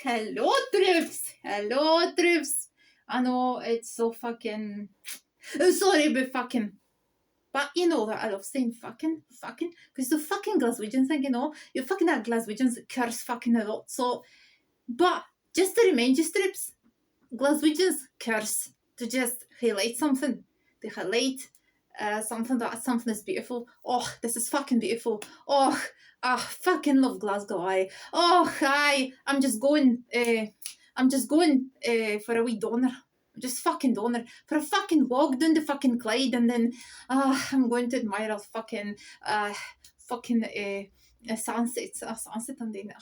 Hello, troops. Hello, troops. I know it's so fucking. Sorry, but you know that I love saying fucking, because the fucking Glaswegian thing, you fucking that Glaswegians curse fucking a lot. So, but just to remind you, troops, Glaswegians curse to just highlight something. They highlight something is beautiful. Oh, this is fucking beautiful. Oh, I fucking love Glasgow. I'm just going for a wee doner. Just fucking doner for a fucking walk down the fucking Clyde, and then I'm going to admire a fucking sunset, and then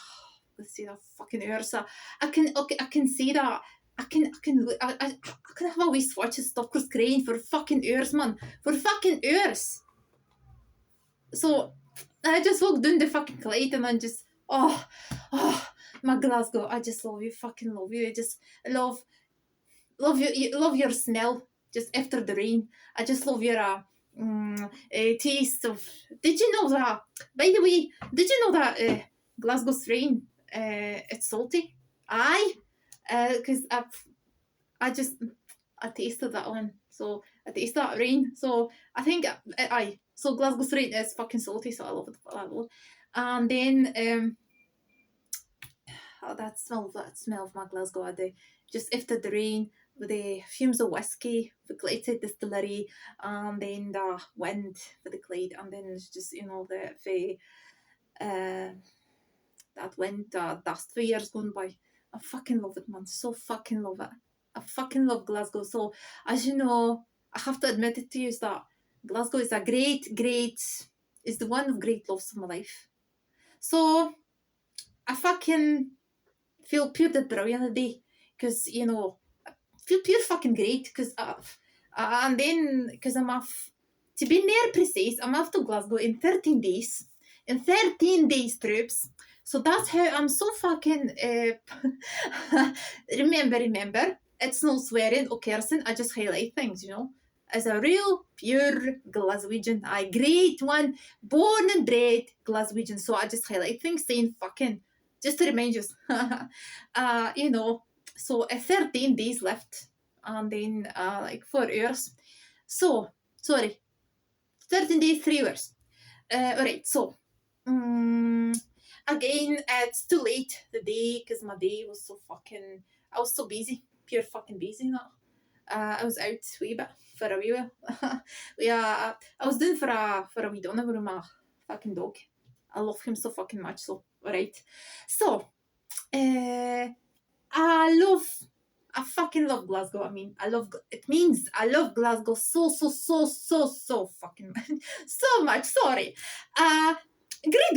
let's see that fucking Ursa. I can see that. I can have a wee swatch of Stockers crying for fucking hours, man. For fucking hours. So I just walked down the fucking Clyde and I just my Glasgow, I just love you, fucking love you. I just love you, love your smell just after the rain. I just love your taste of. Did you know that? By the way, did you know that Glasgow's rain it's salty? Aye. Because I tasted that one, so I tasted that rain. So I think so Glasgow's rain is fucking salty, so I love it. And then that smell of my Glasgow, just after the rain with the fumes of whiskey, the Clyde distillery, and then the wind for the Clyde, and then it's just that wind dust for years going by. I fucking love it, man. So fucking love it. I fucking love Glasgow. So, as you know, I have to admit it to you is that Glasgow is a is the one of great loves of my life. So, I fucking feel pure brilliant today because, I feel pure fucking great because, and then, because I'm off, to be more precise, I'm off to Glasgow in 13 days. In 13 days, troops. So that's how I'm so fucking. Remember, it's no swearing or cursing. I just highlight things, as a real pure Glaswegian. I great one, born and bred Glaswegian. So I just highlight things, saying fucking, just to remind you. So 13 days left, and then like 4 hours. So sorry, 13 days, 3 hours. Alright, so. Again, it's too late today because my day was so fucking. I was so busy, pure fucking busy. I was out a wee bit for a wee while. I was doing for a wee doner with my fucking dog. I love him so fucking much. So alright. So, I fucking love Glasgow. I mean, I love Glasgow so fucking so much. Sorry.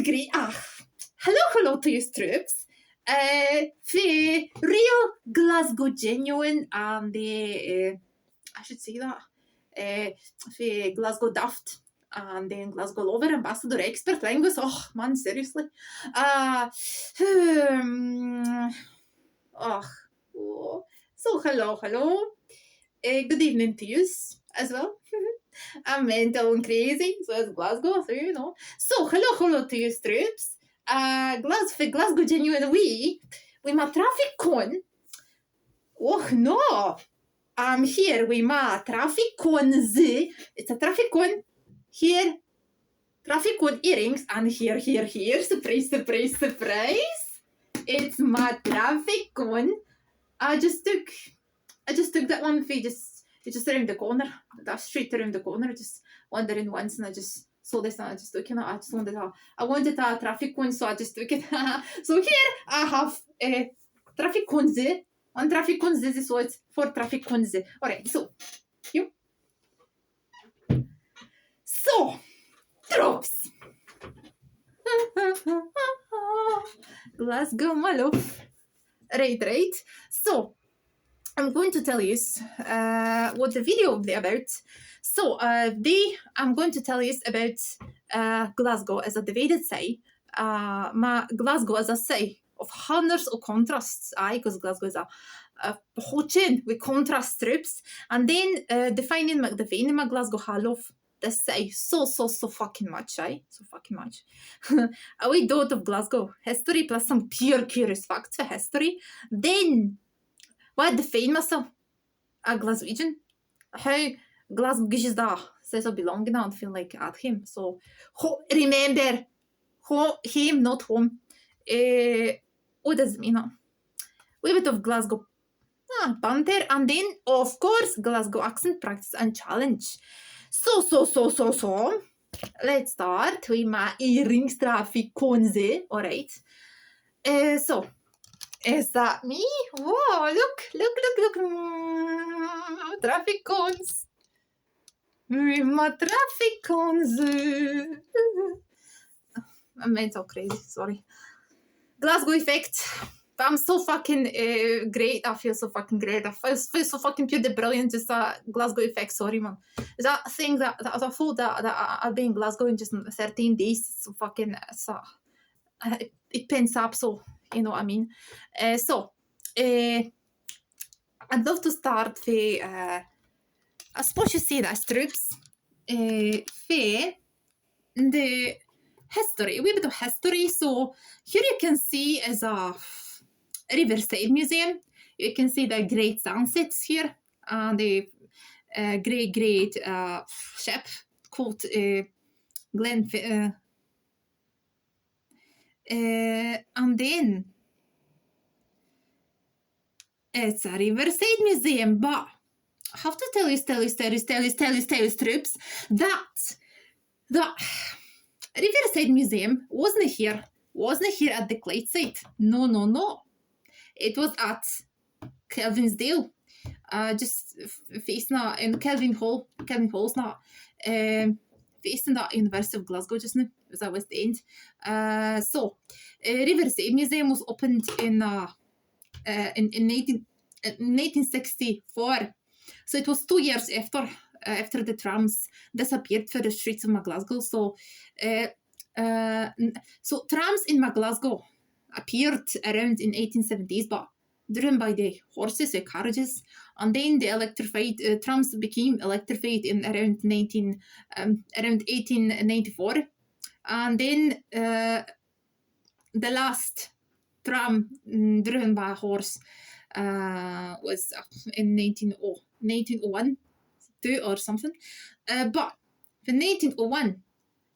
Great. Hello to you, troops. For real Glasgow genuine and I should say that. For Glasgow daft and then Glasgow lover, ambassador, expert, linguist. Oh man, seriously. So hello. Good evening to you as well. I'm mental and crazy, so it's Glasgow, so So hello to you, troops. For Glasgow genuine we my traffic cone. Oh no, I'm here with my traffic cones. It's a traffic cone here. Traffic cone earrings and here. Surprise. It's my traffic cone. I just took that one for just around the corner. That's straight around the corner. Just wandering once, and I just saw this and I just took it. I wanted a traffic cone, so I just took it. So here I have a traffic cones. One traffic cones. So it's 4 traffic cones. Alright, so you. So drops. Glasgow, my love. Right. So. I'm going to tell you what the video will be about. So, I'm going to tell you about Glasgow as a divided city. Glasgow as a city of hunners or contrasts. Because Glasgow is a whole chain with contrast strips. And then defining my Glasgow I love this city so fucking much, so fucking much. A wee dot of Glasgow history plus some pure curious facts for history. Then what define myself a Glaswegian? How Glasgow is that says I belong in and feel like at him. So remember, him not home. What does it mean? Wee bit of Glasgow banter, and then of course Glasgow accent practice and challenge. So let's start with my earrings traffic conze. Alright. So is that me? Whoa, look. Traffic cones. My traffic cones. I'm mental crazy, sorry. Glasgow effect. I'm so fucking great. I feel so fucking great. I feel so fucking pure brilliant. Just that Glasgow effect. Sorry, man. That thing that I thought that I'll be in Glasgow in just 13 days. So fucking it pins up. So you know what I mean. I'd love to start with I suppose you say that troops. For the history, a wee bit of history. So here you can see is a Riverside Museum. You can see the great sunsets here, and the great ship called Glen. And then it's a Riverside Museum, but I have to tell you, troops, that the Riverside Museum wasn't here at the Clyde site. No. It was at Kelvinsdale, just facing that in Kelvin Hall's not facing that University of Glasgow just now. It was at West End. Riverside Museum was opened in 1964. So it was 2 years after the trams disappeared from the streets of Glasgow. So trams in Glasgow appeared around in 1870s, but driven by the horses or carriages, and then the electrified trams became electrified in around 1894, and then the last tram driven by a horse was in 1901 or something, but in 1901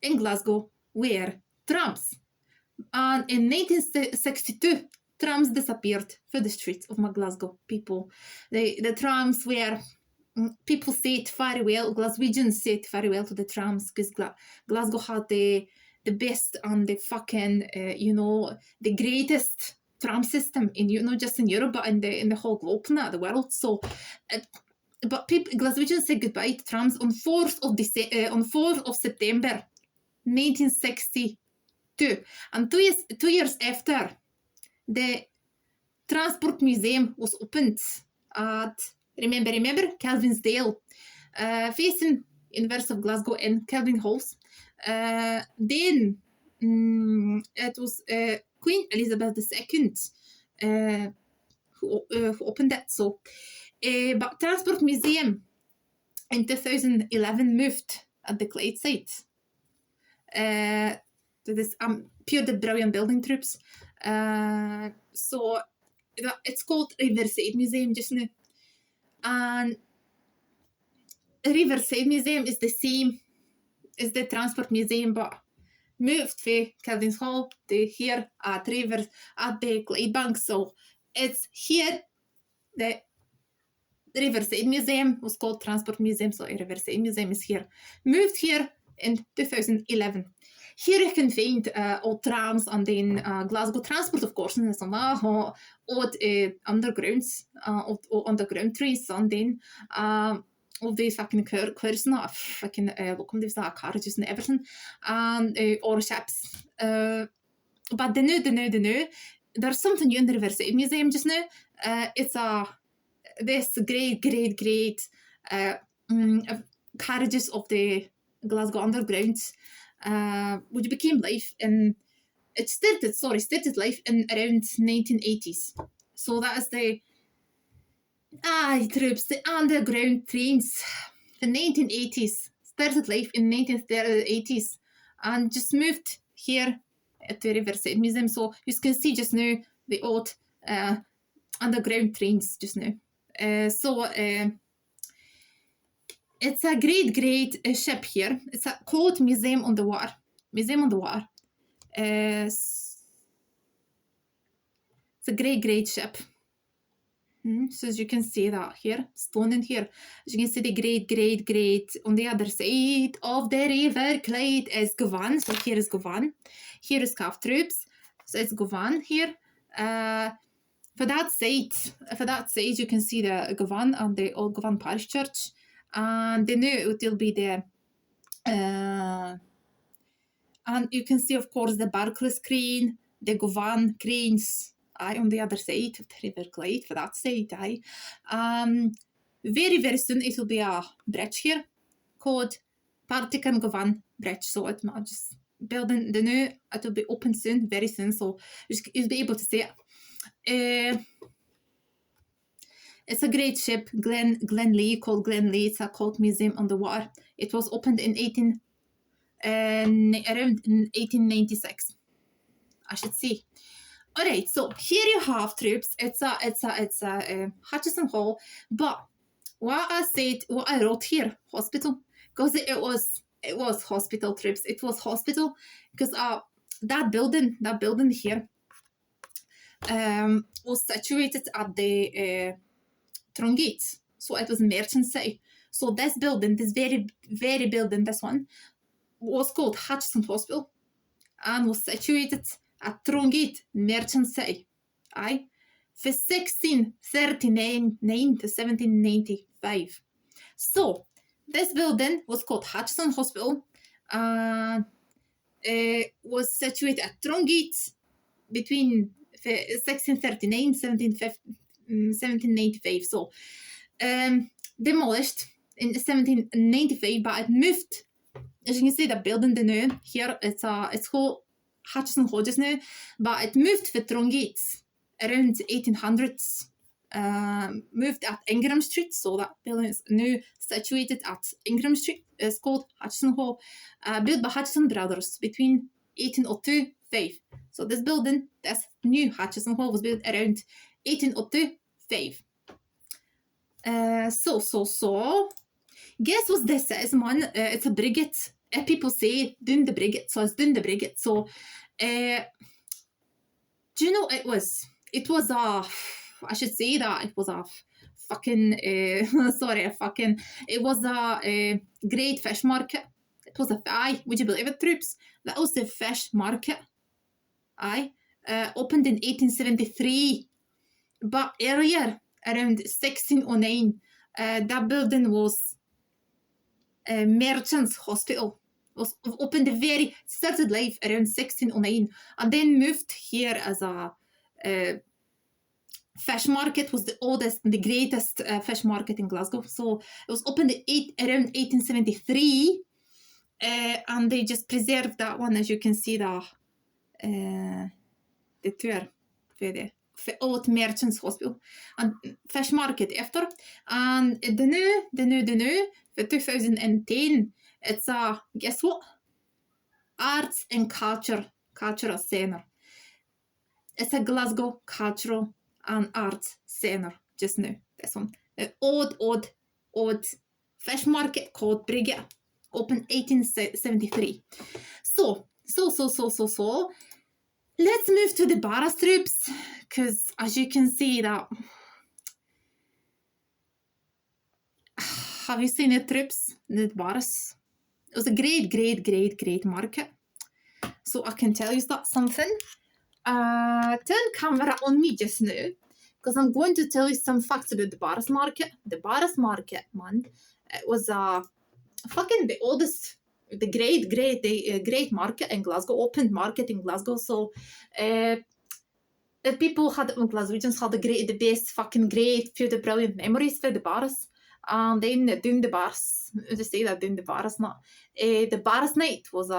in Glasgow were trams. And in 1962, trams disappeared from the streets of Glasgow. The trams were, people say it very well, Glaswegians say it very well to the trams, because Glasgow had the best and the fucking, the greatest tram system in, just in Europe, but in the whole globe, not the world. So, but Glaswegians said goodbye to trams on 4th of September, 1960. And 2 years after, the Transport Museum was opened at, remember, Kelvinsdale, facing University of Glasgow and Kelvin Halls. Then it was Queen Elizabeth II who opened it. So, but Transport Museum in 2011 moved at the Clyde site. This pure the brilliant building troops. So it's called Riverside Museum just now. And Riverside Museum is the same as the Transport Museum, but moved from Kelvin's Hall to here at the Clydebank. So it's here. The Riverside Museum was called Transport Museum, so Riverside Museum is here. Moved here in 2011. Here you can find old trams and then Glasgow Transport, of course, and some old undergrounds, underground trains, and then all these fucking cars, not fucking locomotives, carriages and everything, and or ships. But the new, there's something new in the Riverside Museum just now. It's this great carriages of the Glasgow Underground, which became life in, it started life in around 1980s. So that is the troops, the underground trains. The 1980s started life in 1980s and just moved here at the Riverside Museum. So you can see just now the old underground trains just now. It's a great ship here. It's called Museum on the Water. Museum on the Water. It's a great ship. So as you can see that here, stone in here. As you can see the great on the other side of the River Clyde is Govan. So here is Govan. Here is Calf Troops. So it's Govan here. For that side, you can see the Govan and the old Govan Parish Church. And the new it will be the and you can see of course the Barclays crane, the Govan cranes on the other side of the River Clyde for that side. Very soon it will be a bridge here called Partican Govan Bridge. So it's just building the new, it will be open soon, very soon, so you'll be able to see it. It's a great ship, Glen Lee, called Glen Lee. It's a cult museum on the water. It was opened in around 1896, I should say. All right, so here you have troops. It's a Hutchison Hall, but what I wrote here, hospital, because it was hospital troops. It was hospital because that building here was situated at the Trongate, so it was merchant city. So this building, this very building, this one was called Hutchison Hospital and was situated at Trongate merchant city, for 1639 to 1795. So this building was called Hutchison Hospital and was situated at Trongate between 1639 and 1795. So demolished in 1795, but it moved. As you can see, the building now here, it's called Hutchison Hall just now, but it moved for Trongate around 1800s. Moved at Ingram Street, so that building is now situated at Ingram Street. It's called Hutchison Hall, built by Hutchison brothers between 1802-5. So this building, this new Hutchison Hall, was built around 1802-5. So guess what this is, man? It's a brigade. People say doing the brigade, so it's doing the brigade. So do you know it was a, I should say that it was a fucking it was a great fish market. It was would you believe it, troops? That was the fish market. Opened in 1873, but earlier, around 1609, that building was a merchant's hospital. Was opened started life around 1609, and then moved here as a fish market. Was the oldest and the greatest fish market in Glasgow. So it was opened around 1873, and they just preserved that one. As you can see, the tour for old merchants hospital and fish market after. And the new for 2010, it's a, guess what, arts and cultural center. It's a Glasgow cultural and arts center just now. This one, the old fish market called Brigade, opened 1873. So let's move to the Barras troops, because as you can see that, have you seen the troops, the Barras? It was a great market. So I can tell you that something. Turn camera on me just now, because I'm going to tell you some facts about the Barras market. The Barras market, man, it was fucking the oldest, the great market in Glasgow, opened market in Glasgow. So the people Glaswegians had the best fucking great few the brilliant memories for the Barras. And then doing the bars, just say that doing the bars, not the Barras night was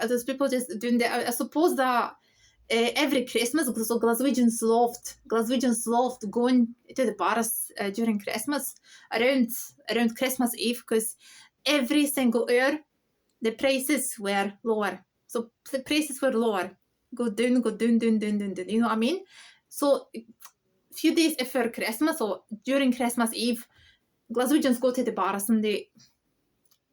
those people just doing the, I suppose that every Christmas, so Glaswegians loved going to the bars during Christmas, around Christmas Eve, because every single year the prices were lower. So the prices were lower, go down, down. You know what I mean? So a few days after Christmas or during Christmas Eve, Glaswegians go to the bars and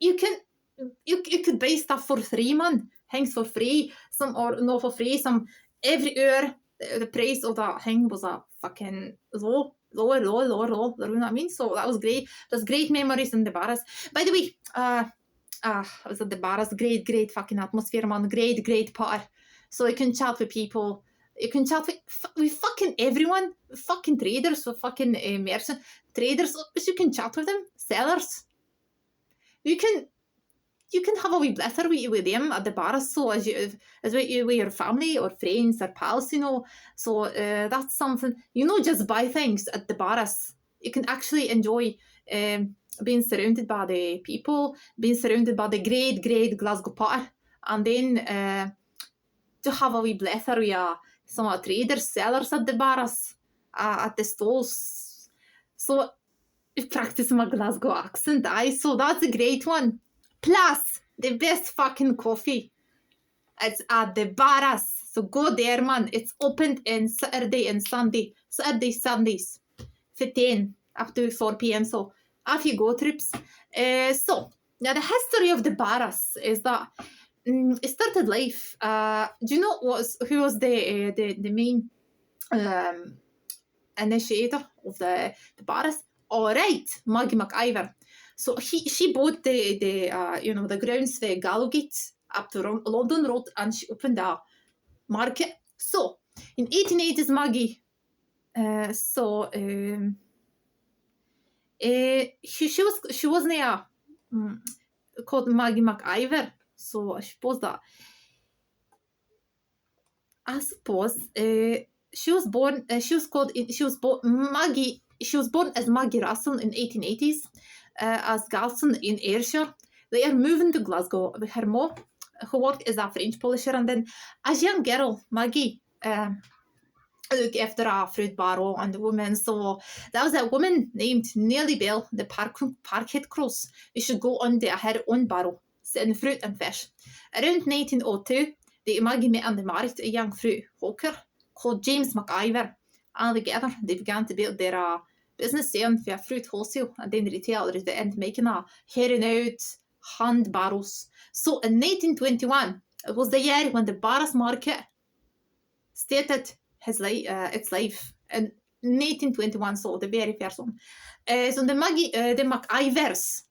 you could buy stuff for free, man. Things for free, some or no for free, some every year. The price of that thing was a fucking lower. You know what I mean? So that was great. There's great memories in the bars. By the way, I was at the bars. Great fucking atmosphere, man. Great party. So you can chat with people. You can chat with fucking everyone. Fucking traders, with fucking merchant traders. You can chat with them. Sellers. You can have a wee blather with them at the bars, so as with your family or friends or pals, you know. So that's something, just buy things at the bars. You can actually enjoy being surrounded by the people, being surrounded by the great Glasgow party, and then to have a wee blather with some traders, sellers at the bars, at the stalls. So practice my Glasgow accent, so that's a great one. Plus, the best fucking coffee. It's at the bars. So go there, man. It's open on Saturday and Sunday. Sundays. For 10 up to 4 p.m. So off you go, trips. So, now the history of the bars is that it started life. Do you know who was the main initiator of the bars? All right, Maggie McIver. So she bought the grounds for Gallowgate up to London Road, and she opened a market. So in 1880s, Maggie. She wasn't called Maggie McIver. So I suppose that she was born. Maggie. She was born as Maggie Russell in 1880s. As Galson in Ayrshire. They are moving to Glasgow with her mom, who worked as a French polisher, and then as young girl, Maggie looked after a fruit barrow and the woman. So that was a woman named Nellie Bell, the Parkhead Cross. You should go under her own barrow, selling fruit and fish. Around 1902, Maggie met and they married a young fruit hawker called James McIver, and together they began to build their business selling for fruit wholesale and then retail and making a herring out hand barrels. So in 1921, it was the year when the Barras market started its life in 1921. So the very first one. So the McIvers.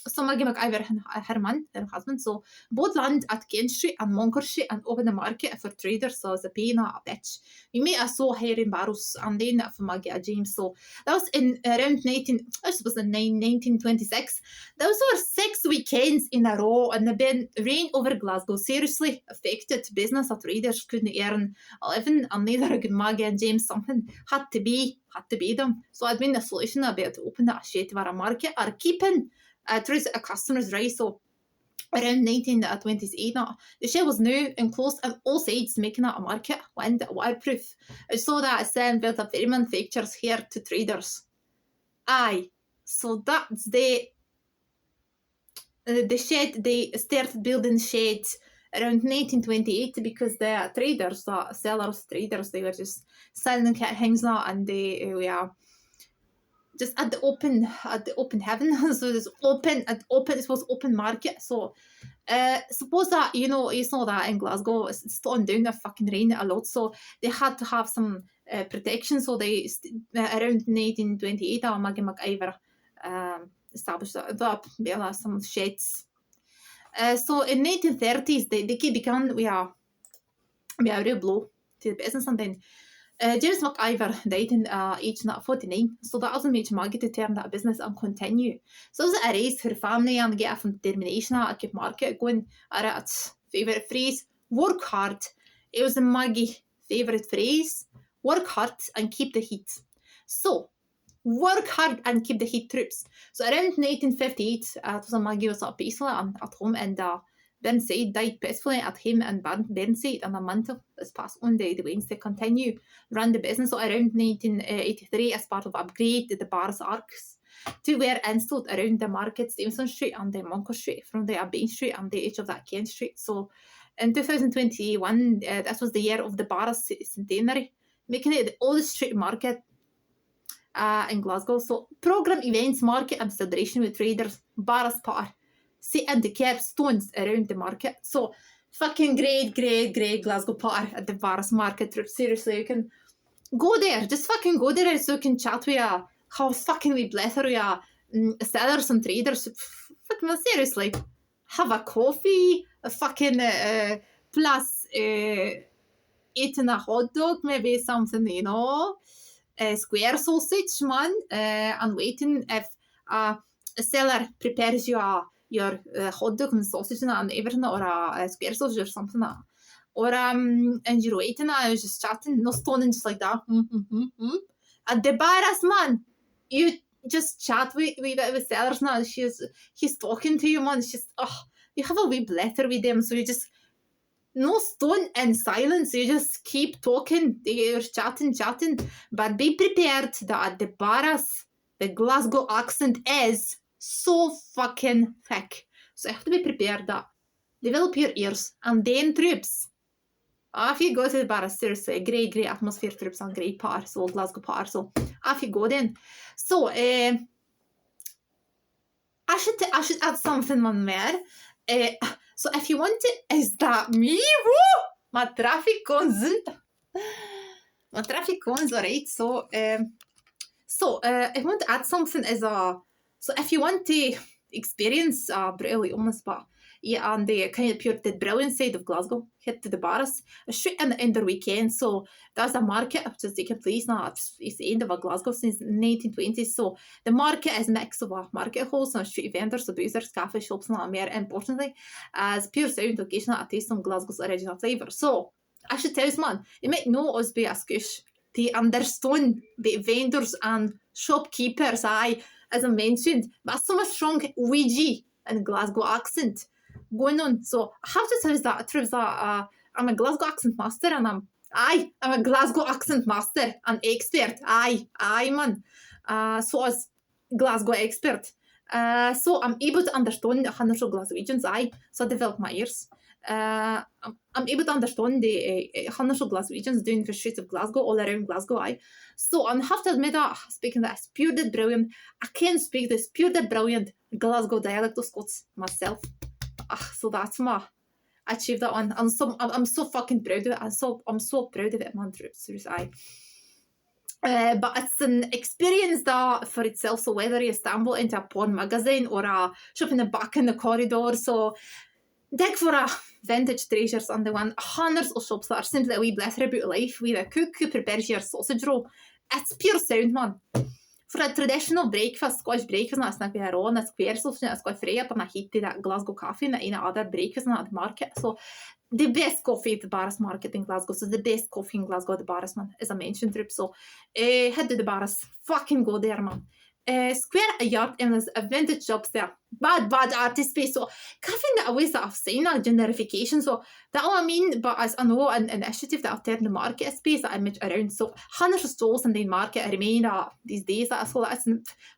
So Maggie McIver and her man, her husband, so both land at Kent Street and Moncur Street and open the market for traders. So as a paying a bitch. We made a so herring barrels and then for Maggie and James. So that was in around 1926. That was over 6 weekends in a row, and the rain over Glasgow seriously affected business. That traders couldn't earn a living, and neither Maggie and James something had to be them. So I'd been the solution about to open that shit to our market or keeping customers, right? So around 1928, the shed was new and closed on all sides, making it a market and waterproof. I saw that Sam built a very manufacturers here to traders. Aye, so that's the shed. They started building sheds around 1928 because the traders, they were just selling things now, and they were just at the open heaven. So it's it was open market. So suppose that you know that in Glasgow it's slowing down, the fucking rain a lot, so they had to have some protection. So they around 1928 Maggie McIver established some sheds. So in 1930s they began we are a real blow to the business, and then James McIver died in age 49, so that doesn't make Maggie to turn that business and continue. So it was a race for her family and get from determination to keep market going. Her favourite phrase, work hard. It was Maggie's favourite phrase, work hard and keep the heat. So, work hard and keep the heat, troops. So around 1958, Maggie was at peaceful and at home in Burnside died peacefully at home in Burnside on a mantle this past Monday. The Waynes to continue run the business around 1983 as part of upgrade the bar's arcs to were installed around the market, Stevenson Street and the Moncur Street from the Bain Street and the edge of that Kent Street. So in 2021, this was the year of the bar's centenary, making it the oldest street market in Glasgow. So program events, market and celebration with traders, bar's par, sit and the curbstones around the market. So fucking great Glasgow par at the bar's market trip. Seriously, you can go there, just fucking go there so you can chat with how fucking we blether with sellers and traders. Fucking seriously, have a coffee, a fucking plus eating a hot dog, maybe something, you know, square sausage, man, and waiting if a seller prepares you your hot dog and sausage and everything, or a square sausage or something. Or and you're waiting, I was just chatting, no stoning, just like that. And the badass man, you just chat with sellers now. He's talking to you, man. It's just you have a wee letter with them, so you just no stone and silence. You just keep talking. You're chatting, but be prepared that the badass, the Glasgow accent is so fucking thick. So you have to be prepared that develop your ears and then troops. If you go to the bar, seriously, great atmosphere, troops and great par, so Glasgow par. So if you go then, so I should add something on there. So if you want to, is that me? Woo! My traffic cones, alright. So if you want to add something so if you want to experience really honest, but yeah, and the kind of pure the brilliant side of Glasgow, hit to the bars, straight in the end of the weekend. So there's a market which is taking place now. It's the end of Glasgow since 1920s. So the market is a mix of market halls and street vendors, so boozers, cafe shops, and more importantly, as pure sound occasional a taste of Glasgow's original flavour. So I should tell you, man, you might know us be a squish to understand the vendors and shopkeepers, as I mentioned, but some strong Ouija and Glasgow accent going on. So I have to tell you that I'm a Glasgow accent master, and I'm a Glasgow accent master and expert. Man. So as Glasgow expert. So I'm able to understand the hunners of Glaswegians. So I develop my ears. I'm able to understand the hunners of Glaswegians doing the streets of Glasgow, all around Glasgow. So I have to admit that speaking that's pure dead brilliant. I can speak this pure dead brilliant Glasgow dialect of Scots myself. So that's I achieved that one. I'm so fucking proud of it. I'm so proud of it, man. Seriously, but it's an experience that for itself. So whether you stumble into a porn magazine or a shop in the back in the corridor, so dig for a vintage treasures and the one hundreds of shops that are simply a wee blether about life with a cook who prepares your sausage roll. It's pure sound, man. For a traditional breakfast, Scottish breakfast, that's not quite raw, and it's queer stuff, it's quite free up, and I hate that Glasgow coffee and any other breakfast at the market. So the best coffee at the Barras market in Glasgow, so the best coffee in Glasgow at the Barras, man, as I mentioned, trip. So head to the Barras, fucking go there, man. Square a yard and there's a vintage shops there. Bad artist space. So caffeine that always that I've seen a generification. So that what I mean, but as I know an initiative that I've turned the market space that I image around. So hundreds of stalls in the market remain these days. So that's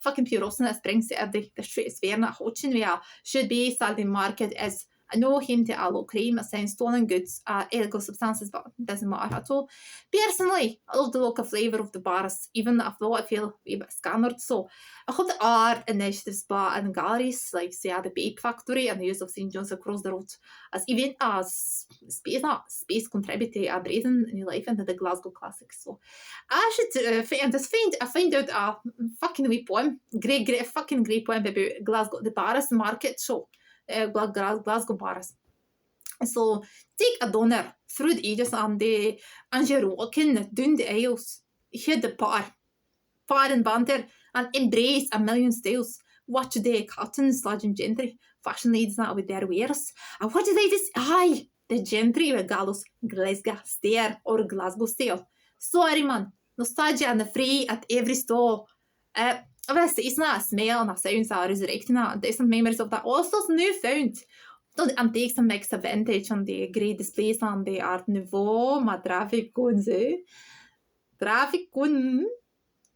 fucking pure awesome. That brings it the street is fair not watching where should be Saturday market is. I know him to a low crime, saying stolen goods, illegal substances, but it doesn't matter at all. Personally, I love the local flavour of the bars, even if I feel a wee bit scammered. So I hope the art initiatives, bar and galleries, like say the Bake Factory and the use of St. John's across the road, as even as space contribute to a breathing new life into the Glasgow classics. So I should find out a fucking wee poem, great poem about Glasgow, the Barras market show. Glasgow bars. So take a donor through the ages and you're walking down the aisles, hear the par and banter and embrace a million styles. Watch the cotton sludging gentry, fashion ladies now with their wares. And what do they just the gentry with gallows, Glasgow stare or Glasgow style. Sorry man, nostalgia and the free at every stall. It's not a smell and a sound that are resurrecting that. There's some memories of that. Also, new found So the antiques and makes a vintage and the great displays on the Art Nouveau, maar traffic ze. Traffic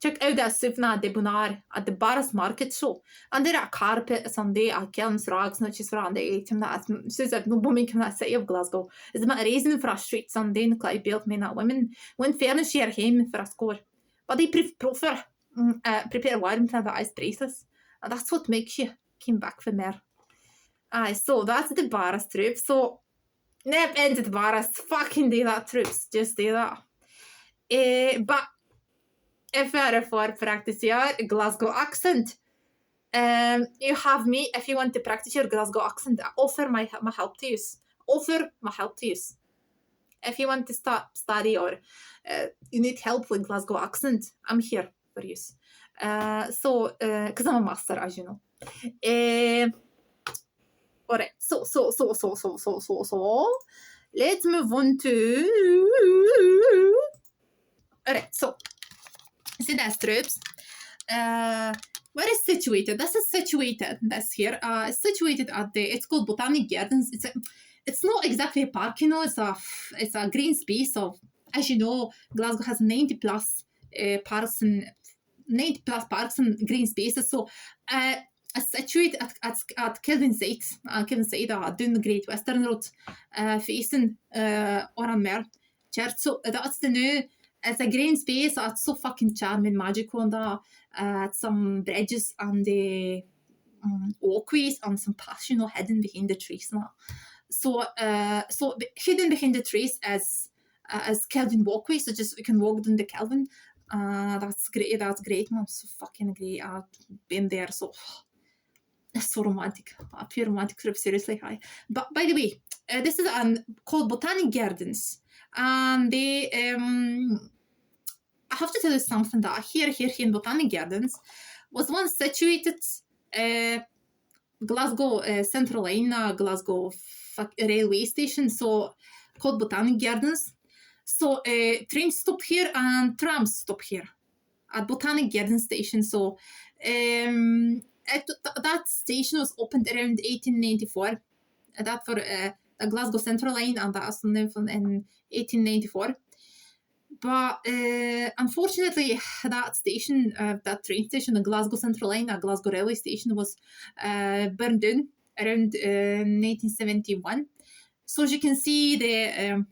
check out that Sifna de Bonar at the Barras Market Show. And there are carpets on the Kelms rugs, not just around the item that says that no woman can say of Glasgow. It's my reason for a streets on the Clyde built men and women when fairness share him for a score. But they prefer prepare warm for the ice prices. And that's what makes you came back from there. Aye, so that's the Barras trip. So nep ended Barras fucking do that troops. Just do that. But if you're for practice your Glasgow accent, you have me if you want to practice your Glasgow accent. I offer my help to you. If you want to study or you need help with Glasgow accent, I'm here for you. So, because I'm a master, as you know. Alright, so. Let's move on to. Alright, so. See that strips. Where is situated? This is situated. This here. It's situated at the. It's called Botanic Gardens. It's not exactly a park, you know. It's a green space of. As you know, Glasgow has 90 plus parks and green spaces. So, it's situated at Kelvin Side. Down the Great Western Road, facing Oranmere Church. So that's the new. It's a green space. It's so fucking charming, magical, and some bridges and the walkways and some paths, you know, hidden behind the trees. So hidden behind the trees is Kelvin walkway. So just we can walk down the Kelvin. That's great. That's great, man. So fucking great. I've been there. So it's so romantic. A pure romantic trip. Seriously, hi. But by the way, this is called Botanic Gardens. And they, I have to tell you something that here in Botanic Gardens was once situated Glasgow Central Line, Glasgow railway station, so called Botanic Gardens. So trains stop here and trams stop here at Botanic Gardens station. So that station was opened around 1894. That for the Glasgow Central Line, and that's in 1894. But unfortunately, that station, that train station, the Glasgow Central Line, the Glasgow Railway Station, was burned down around 1971. So as you can see, the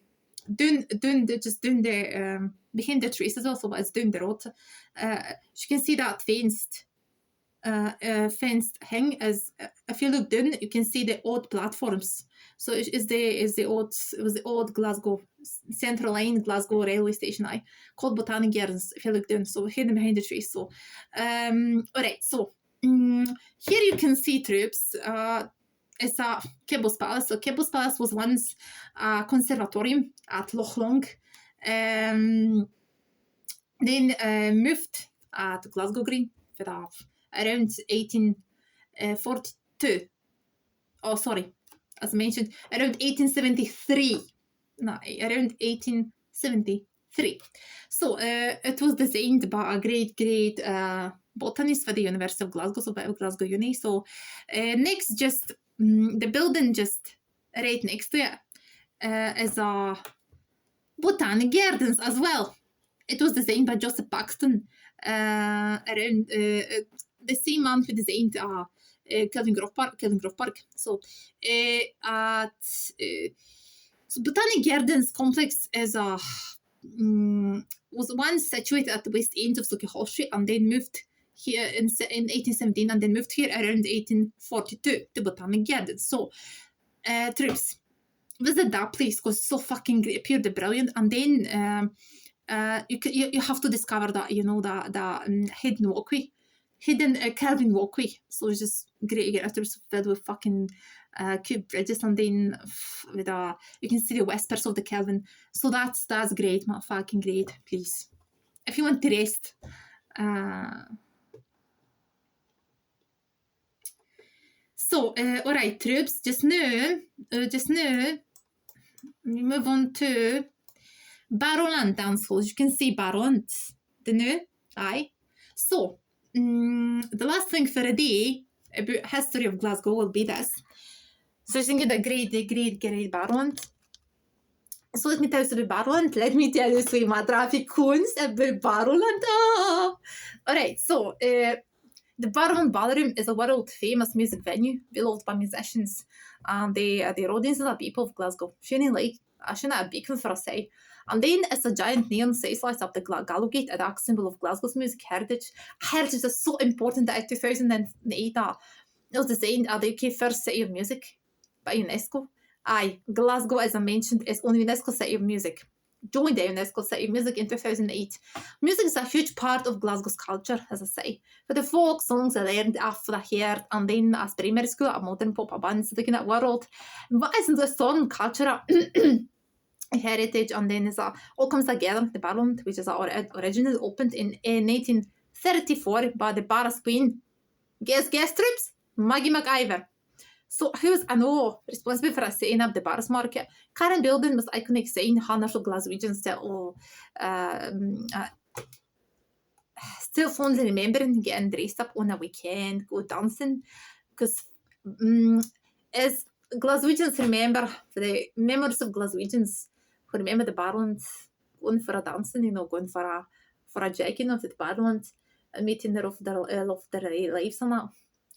behind the trees as well, so it's down the road. You can see that fenced hang as if you look down, you can see the old platforms. So it was the old Glasgow Central Line, Glasgow Railway Station, called Botanic Gardens. If you look down, so hidden behind the trees. So, alright. So here you can see troops. It's a Kibbles Palace. So Kibbles Palace was once a conservatorium at Loch Long. Then moved at Glasgow Green for that. Around 1842. Oh, sorry. As mentioned, around 1873. No, around 1873. So it was designed by a great botanist for the University of Glasgow, so by Glasgow Uni. So next, just the building just right next to it is a Botanic Gardens as well. It was designed by Joseph Paxton. Around the same man who designed Kelvin Grove Park. So Botanic Gardens complex is was once situated at the west end of Hall Street, and then moved here in 1817, and then moved here around 1842 to Botanic Gardens. So trips visit that place because it's so fucking great, pure brilliant, and then you have to discover that, you know, that hidden walkway. Hidden Kelvin walkway. So it's just great. It's filled with fucking cube bridges, and then with you can see the whispers of the Kelvin. So that's great, man. Fucking great. Please, if you want to rest. So alright, troops. Just now, we move on to Barrowland dance halls. You can see Barrowland. The new, aye. So. The last thing for a day about history of Glasgow will be this. So singen the great Barland. So let me tell you about Barland. Let me tell you some traffic coons about Barland. Alright, so the Barland Ballroom is a world famous music venue beloved by musicians and the audience of the people of Glasgow. Shouldn't like I shouldn't a beacon for a say. And then it's a giant neon sightlight up the Gallowgate, a dark symbol of Glasgow's music heritage. Heritage is so important that in 2008 it was designed as the UK first city of music by UNESCO. Aye, Glasgow, as I mentioned, is on UNESCO City of Music. Joined the UNESCO City of Music in 2008. Music is a huge part of Glasgow's culture, as I say. For the folk songs I learned after I heard, and then as primary school at modern pop bands looking at world. What is the song culture? Heritage, and then is all comes together. The Barland, which is originally opened in 1934 by the Barras Queen. Guess troops? Maggie McIver. So who was responsible for setting up the Barras market? Current building was iconic sign hunners of Glaswegian still fondly remembering getting dressed up on a weekend, go dancing, because as Glaswegians remember, the members of Glaswegians who remember the Barland going for a dancing, going for a jacking of the Barland and meeting their lives and that.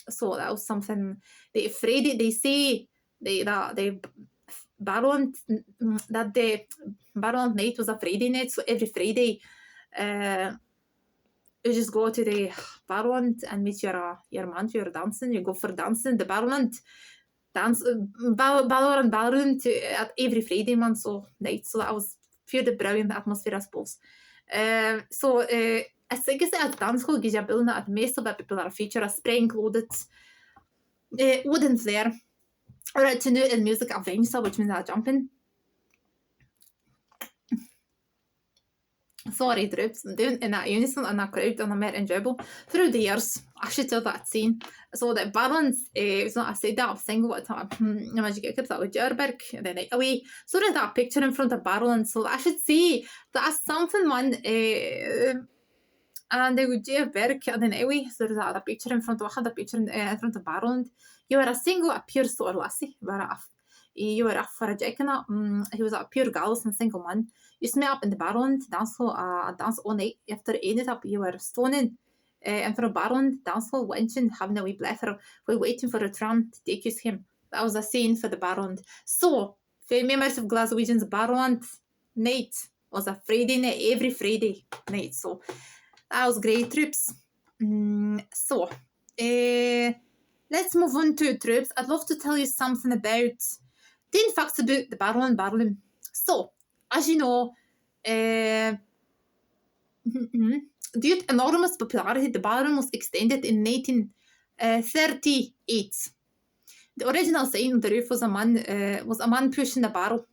So that was something they Friday they say that the Barland night was a Friday night, so every Friday you just go to the Barland and meet your man for your dancing. You go for dancing the Barland dance Ballroom at every Friday man night. So that was pure brilliant atmosphere, I suppose. I think it's at dance hall gives you a building that most of the people are feature a spray-included wooden flare. Alright, to do in music adventure, which means jumping. Sorry, troops, doing in a unison and a crowd and a more enjoyable through the years. I should tell that scene. So the balance is not a said that single at a magic that with Jerberg the night away. So there's that picture in front of Barland. So I should say that's something man and they would do work and then anyway, so there's a picture in front of front of Barland. You were a single, a pure sort of lassie, you were off for a jackina. He was a pure gallus and single man. You met up in the Barland, dance all night. After it ended up, you were stoning in front of Barland, dance hall, wenching, having a wee blether, while waiting for a tram to take you to him. That was a scene for the Barland. So, for members of Glaswegian's Barland night was a Friday night, every Friday night. So, that was great, troops. Let's move on to troops. I'd love to tell you something about 10 facts about the Barland. So, as you know, due to enormous popularity, the Barland was extended in 1938. The original sign on the roof was a man pushing a barrel.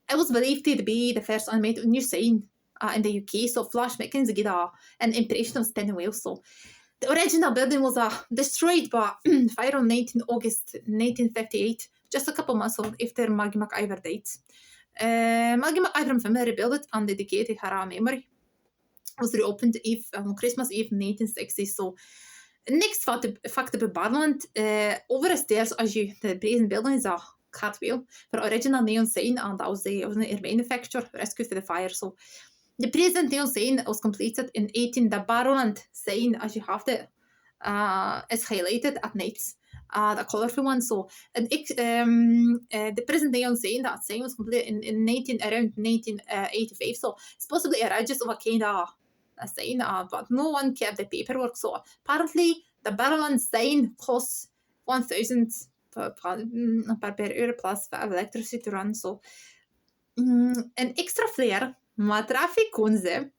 It was believed to be the first animated new sign in the UK, so Flash Mickens give an impression of spinning wheels. So the original building was destroyed by fire on 19 August 1958, just a couple months after Maggie McIver died. Maggie McIver family rebuilt it and dedicated her memory. It was reopened on Christmas Eve 1960. So next fact about Barland, over the stairs as the present building is a cartwheel for original neon sign, and that was the manufacturer rescue for the fire. So the present neon sign was completed in 18. The Barland sign, as you have it, is highlighted at night. The colourful one. So the present neon sign, that sign was completed in around 1985. So it's possibly a register of a kind of a sign, but no one kept the paperwork. So apparently the Barland sign costs 1,000 per hour plus electricity to run. So an extra flare, ma traffic konze.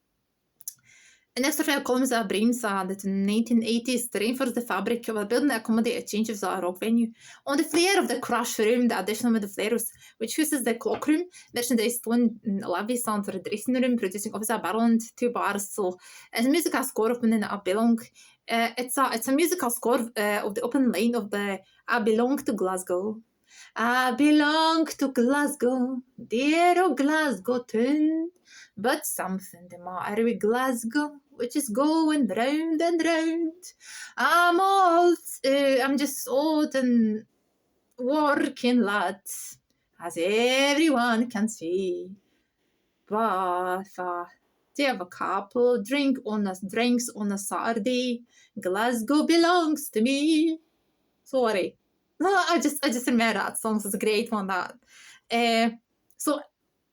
An extra flare columns brings that in the 1980s to reinforce the fabric of the building accommodate a change of the rock venue. On the flare of the crash room, the additional with the flares, which uses the clock room, merchandise stone levies and for the dressing room, producing officer Barland 2 bars. So it's a musical score of I Belong. It's a musical score of the opening line of the I Belong to Glasgow. I belong to Glasgow, dear old Glasgow town. But something the matter with Glasgow, which is going round and round. I'm just old and working lads, as everyone can see. But they have a couple drinks on a Saturday. Glasgow belongs to me. Sorry. No, I just remember that song. It's a great one. That. So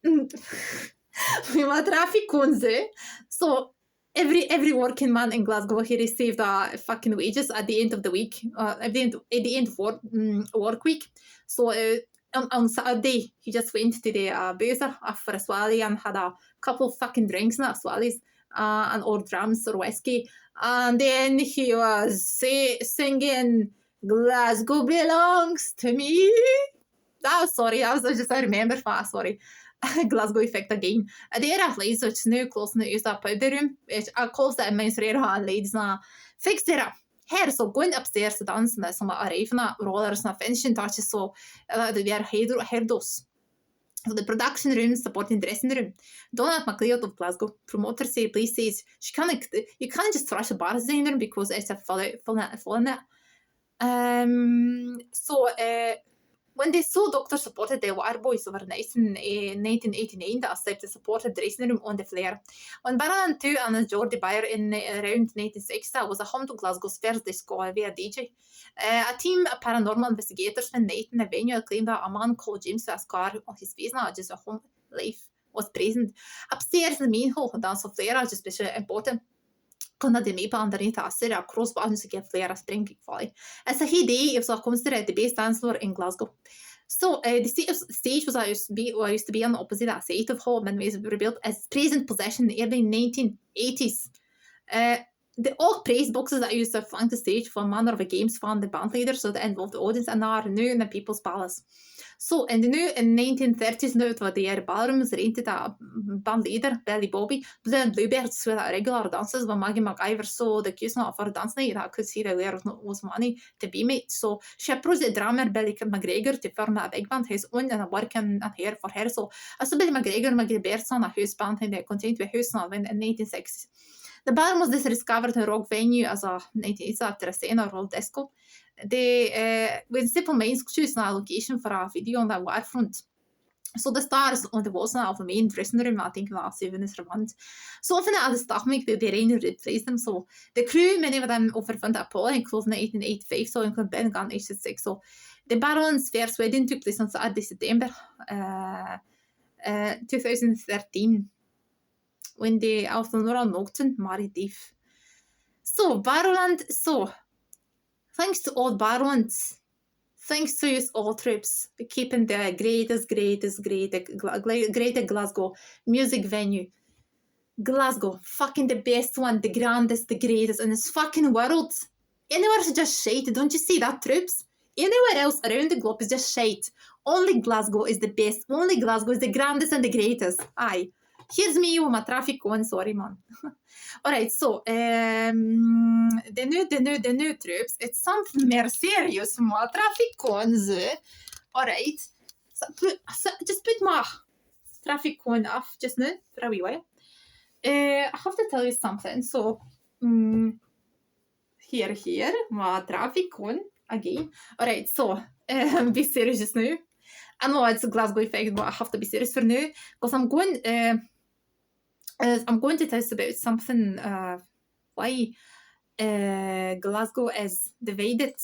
we were traffic kunze. So every working man in Glasgow, he received fucking wages at the end of the week, at the end of work week. So on Saturday, he just went to the boozer for a swally and had a couple of fucking drinks, not swallies, and or drums or whiskey. And then he was singing Glasgow belongs to me. Sorry, I remember that, sorry. Glasgow effect again. Det er at ladies which nu closene ut av powderroom, which I calls that menstruerer han ladies na fix det. Her så going upstairs to dansene som arrivene rollers na finishing touches so det er herdos. So the production room supporting dressing room. Donald McLeod of Glasgow promoter say please says you can't just thrash a bar designer because it's a full net. When they saw Doctor supported the War Boys overnight in 1989 that accepted supported dressing room on the flare. When Baron 2 and Jordi Bayer in around 1960 was a home to Glasgow's first disco via DJ. A team of paranormal investigators from night in the venue claimed that a man called James with a scar on his face, not just a home life, was present. Upstairs in the main hall, dance of flare is especially important. Kunde de mee på underneath a crossbar to get flare a spring volley. As a day, it was considered the best dance floor in Glasgow. So the stage was used to be on the opposite side of hall and was rebuilt as present possession in the early 1980s. The old praise boxes that used to flank the stage for manner of a games found the band leader, so the involved audience and are new in the People's Palace. So in 1930s now, the year ballroom was rented a band leader, Billy Bobby, Blue and Bluebirds with regular dances with Maggie MacGyver, so the queues not for a dance night that could see that there was money to be made. So she approached the drummer Billy McGregor to form a big band, his own and working here for her. So as Billy McGregor McGregor on a house band and they continued with house now in the 1960s. The band was discovered in a rock venue as a 1980s after a scene of roll disco. They with simple main choose a location for a video on the waterfront. So the stars on the walls of the main dressing room, I think last 7 is relevant. So often at the staff make the rain replace them. So the crew, many of them overfund Apollo, including 1885, so including Ben Gunn 86. So the Baron's first wedding took place on Saturday, September 2013. When they after Nora Nocton married Dave. So Barrowland, so thanks to all Barrowlands, thanks to you all troops, keeping the greatest Glasgow music venue. Glasgow, fucking the best one, the grandest, the greatest in this fucking world. Anywhere is just shite, don't you see that, troops? Anywhere else around the globe is just shite. Only Glasgow is the best, only Glasgow is the grandest and the greatest. Aye. Here's me with my traffic on, sorry man. Alright, so the new troops, it's something more serious from my traffic cones. Alright. So just put my traffic cone off just now for a wee while. I have to tell you something. So here, my traffic cone again. Alright, so be serious just now. I know it's a Glasgow effect, but I have to be serious for now because I'm going to tell you about something why Glasgow is divided.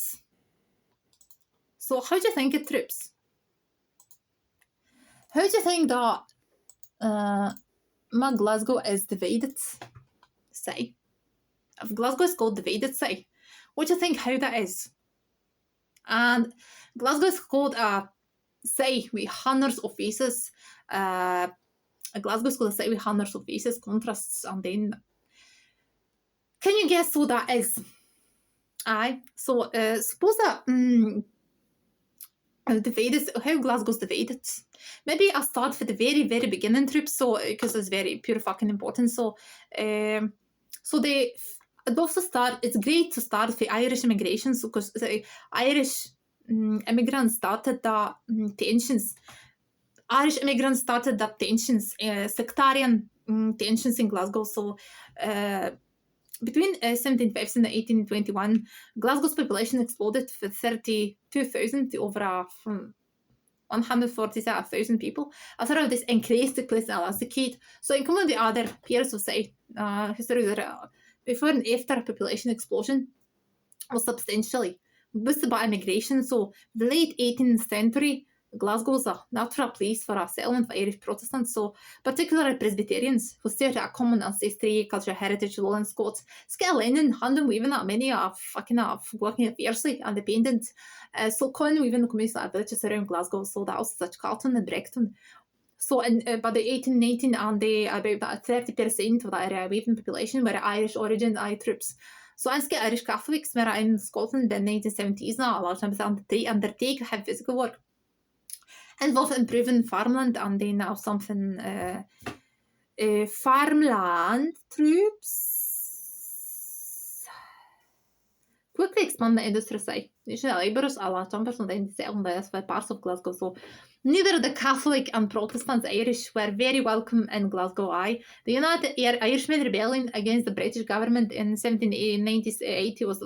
So how do you think it trips? How do you think that my Glasgow is divided? Say, if Glasgow is called divided, say, what do you think how that is? And Glasgow is called say with hunners of faces. Glasgow is called a city with hunners of faces, contrasts, and then can you guess who that is? Aye. So suppose that divided, how Glasgow's divided. Maybe I'll start for the very, very beginning trip, so because it's very pure fucking important. So I'd also start. It's great to start with Irish immigration, so because Irish immigrants started the tensions. Irish immigrants started the tensions, sectarian tensions in Glasgow. So between 1750 and 1821, Glasgow's population exploded from 32,000 to over 147,000 people. As sort of this increased place in the last decade. So in common with other peers of say history that before and after population explosion was substantially boosted by immigration. So the late 18th century, Glasgow was a natural place for a settlement of Irish Protestants, so particularly Presbyterians, who shared a common ancestry, cultural heritage, Lowland Scots, skill Lennon, hand and weaving that many are fucking working fiercely independent. So common weaving the communities that villages around Glasgow, so that was such Carlton and Brexton. So by the 1819 and about that 30% of the area weaving population were Irish origin troops. So einske Irish Catholics were in Scotland in the 1970s now, a large number undertake heavy physical work. Involved improving farmland and then now something farmland troops quickly expand the industry side. Usually labourers a large numbers and then settled in parts of Glasgow. So neither the Catholic and Protestant Irish were very welcome in Glasgow. The United Irishman Rebellion against the British government in 1790 was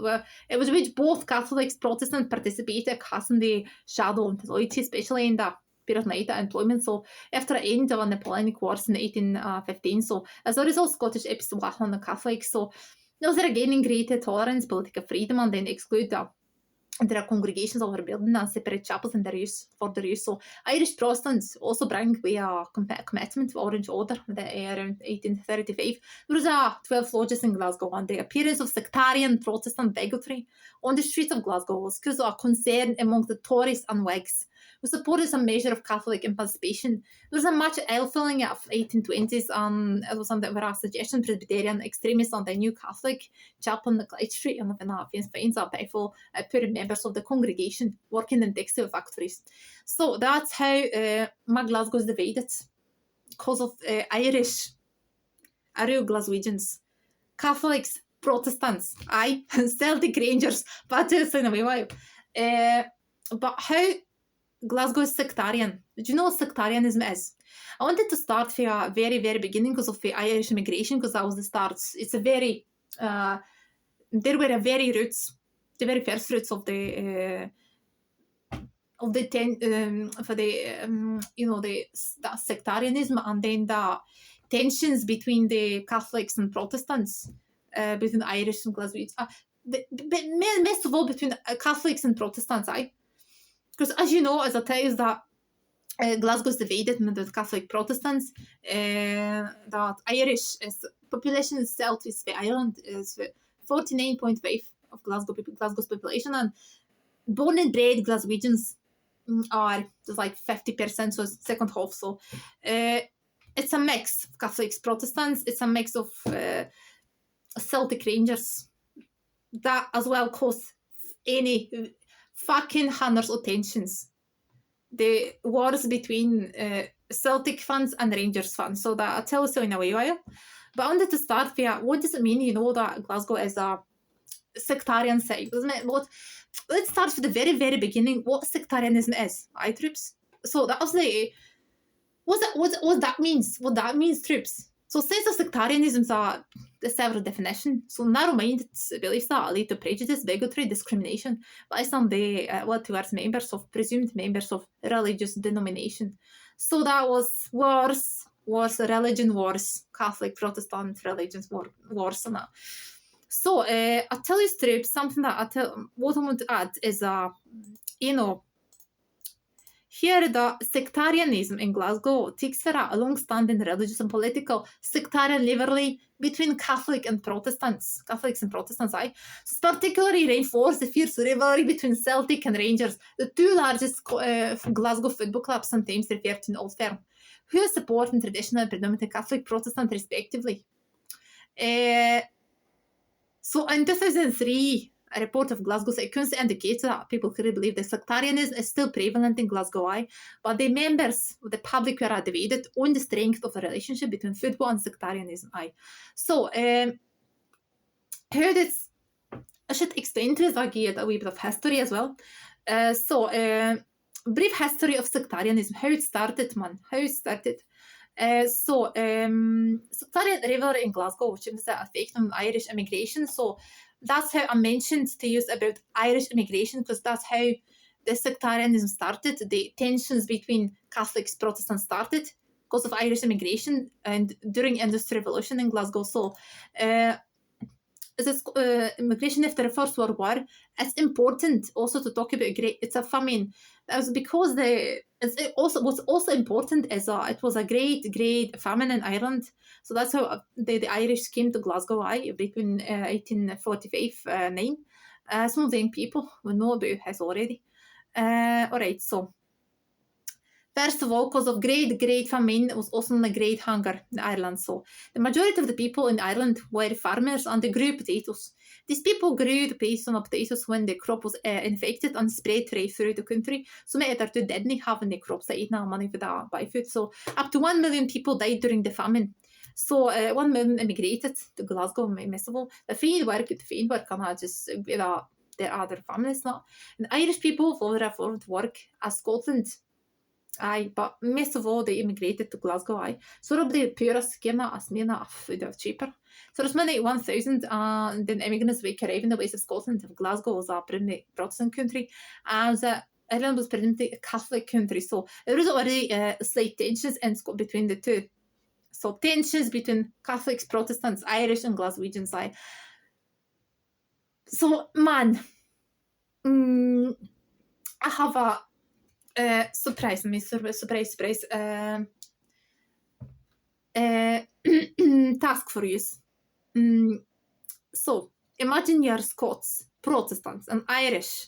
which both Catholics Protestant participated, casting the shadow on loyalty, especially in the period of night employment. So after the end of the Napoleonic Wars in 1815, so as a result, Scottish episcopal on the Catholics. So those are gaining greater tolerance, political freedom, and then exclude their congregations over building and separate chapels in their use for their use. So Irish Protestants also bring a commitment to Orange Order around 1835. There was 12 lodges in Glasgow, and the appearance of sectarian Protestant bigotry on the streets of Glasgow was caused a concern among the Tories and Whigs, who supported some measure of Catholic emancipation. There was a much ill-feeling of 1820s, and it was something where a suggestion Presbyterian extremists on the new Catholic chapel on the Clyde Street and finds a powerful poor members of the congregation working in textile factories. So that's how Glasgow is divided because of Irish Glaswegians, Catholics, Protestants, Celtic Rangers, but in a way. But how Glasgow is sectarian. Do you know what sectarianism is? I wanted to start from a very, very beginning because of the Irish immigration, because that was the start. It's a very, there were a very roots, the very first roots of the sectarianism, and then the tensions between the Catholics and Protestants, between the Irish and Glaswegians, most of all between Catholics and Protestants, because as you know, as I tell you, that Glasgow is divided into Catholic Protestants. That Irish population itself is for Ireland is 49.5 of Glasgow's population, and born and bred Glaswegians are just like 50%, so it's second half. So it's a mix of Catholics, Protestants. It's a mix of Celtic Rangers that as well cause any fucking hunners or tensions. The wars between Celtic fans and Rangers fans. So that I'll tell you in a while. But I wanted to start with what does it mean, that Glasgow is a sectarian site? Let's start from the very, very beginning. What sectarianism is, troops? So that was what that means. What that means, troops. So since the sectarianisms are the several definitions, so narrow-minded beliefs that lead to prejudice, bigotry, discrimination based on the towards presumed members of religious denomination. So that was wars, religion wars, Catholic, Protestant religions wars, and that. So I'll tell you straight something that what I want to add is here, the sectarianism in Glasgow takes for a long-standing religious and political sectarian rivalry between Catholics and Protestants. So it's particularly reinforced the fierce rivalry between Celtic and Rangers, the two largest Glasgow football clubs, sometimes referred to in Old Firm, who support in traditional and predominantly Catholic Protestant respectively. So in 2003, a report of Glasgow Security indicates that people clearly believe that sectarianism is still prevalent in Glasgow, but the members of the public were divided on the strength of a relationship between football and sectarianism. So, I should explain to this a wee bit of history as well. Brief history of sectarianism, how it started, So Clarion River in Glasgow, which was the effect on Irish immigration. So that's how I mentioned to you about Irish immigration, because that's how the sectarianism started. The tensions between Catholics, Protestants started because of Irish immigration and during Industrial Revolution in Glasgow. So this immigration after the First World War, it's important also to talk about it's a famine. That was because what's also important is it was a great famine in Ireland. So that's how the Irish came to Glasgow between 1845 9. Some of the young people will know about this already. All right, so first of all, because of great famine, it was also a great hunger in Ireland. So the majority of the people in Ireland were farmers and they grew potatoes. These people grew the potatoes when the crop was infected and spread right through the country. So many other two didn't have any crops that eat now money for that buy food. So up to 1 million people died during the famine. So 1 million immigrated to Glasgow, Missable. The field work and just their other families not. And Irish people for work as Scotland. But most of all, they immigrated to Glasgow. So the purest skinna as mina cheaper. So there's many 1,000 and then immigrants were arrived in the west of Scotland. Glasgow was a predominantly Protestant country, and Ireland was predominantly a Catholic country. So there was already slight tensions between the two. So tensions between Catholics, Protestants, Irish, and Glaswegian side. So man, I have a surprise. Task for you. So imagine you're Scots, Protestants, and Irish,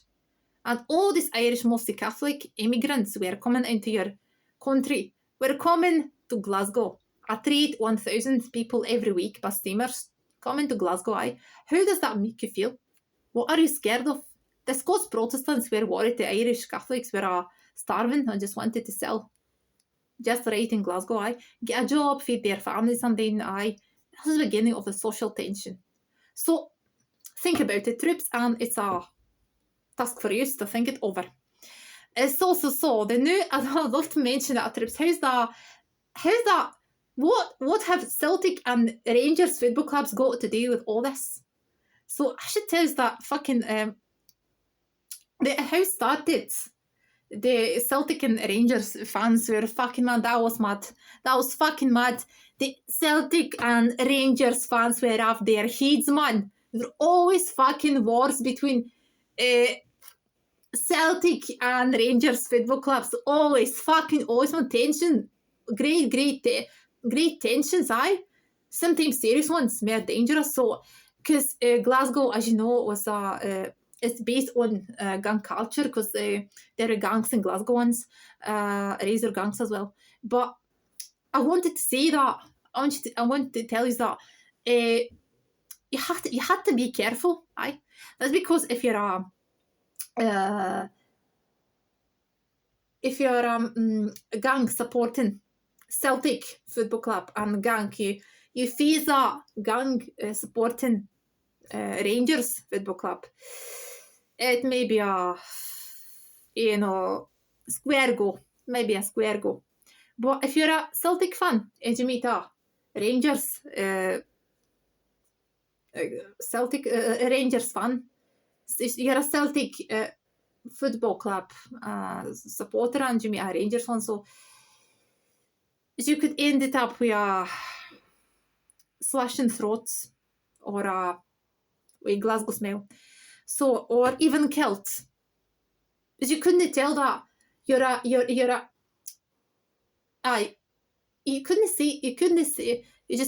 and all these Irish, mostly Catholic immigrants were coming into your country. We're coming to Glasgow. I treat 1,000 people every week by steamers coming to Glasgow. How does that make you feel? What are you scared of? The Scots Protestants were worried the Irish Catholics were starving and just wanted to sell. Just right in Glasgow, get a job, feed their families, and then this is the beginning of the social tension. So think about it, troops, and it's a task for you to think it over. It's also so the new. I'd love to mention that troops. How's that? What have Celtic and Rangers football clubs got to do with all this? So I should tell you that fucking how started. The Celtic and Rangers fans were fucking mad. That was mad. That was fucking mad. The Celtic and Rangers fans were off their heads, man. There were always fucking wars between Celtic and Rangers football clubs. Always on tension. Great tensions, sometimes serious ones, more dangerous. So, because Glasgow, as you know, was it's based on gang culture, because there are gangs in Glasgow ones, razor gangs as well. But I wanted to say that I want to tell you that you had to be careful. That's because if you're a gang supporting Celtic football club and gang, you face that gang supporting Rangers football club. It may be a square go, maybe a square go. But if you're a Celtic fan and you meet a Rangers Rangers fan, you're a Celtic football club supporter and you meet a Rangers fan, so you could end it up with a slashing throats or a with Glasgow smell. So, or even killed. You couldn't tell that you just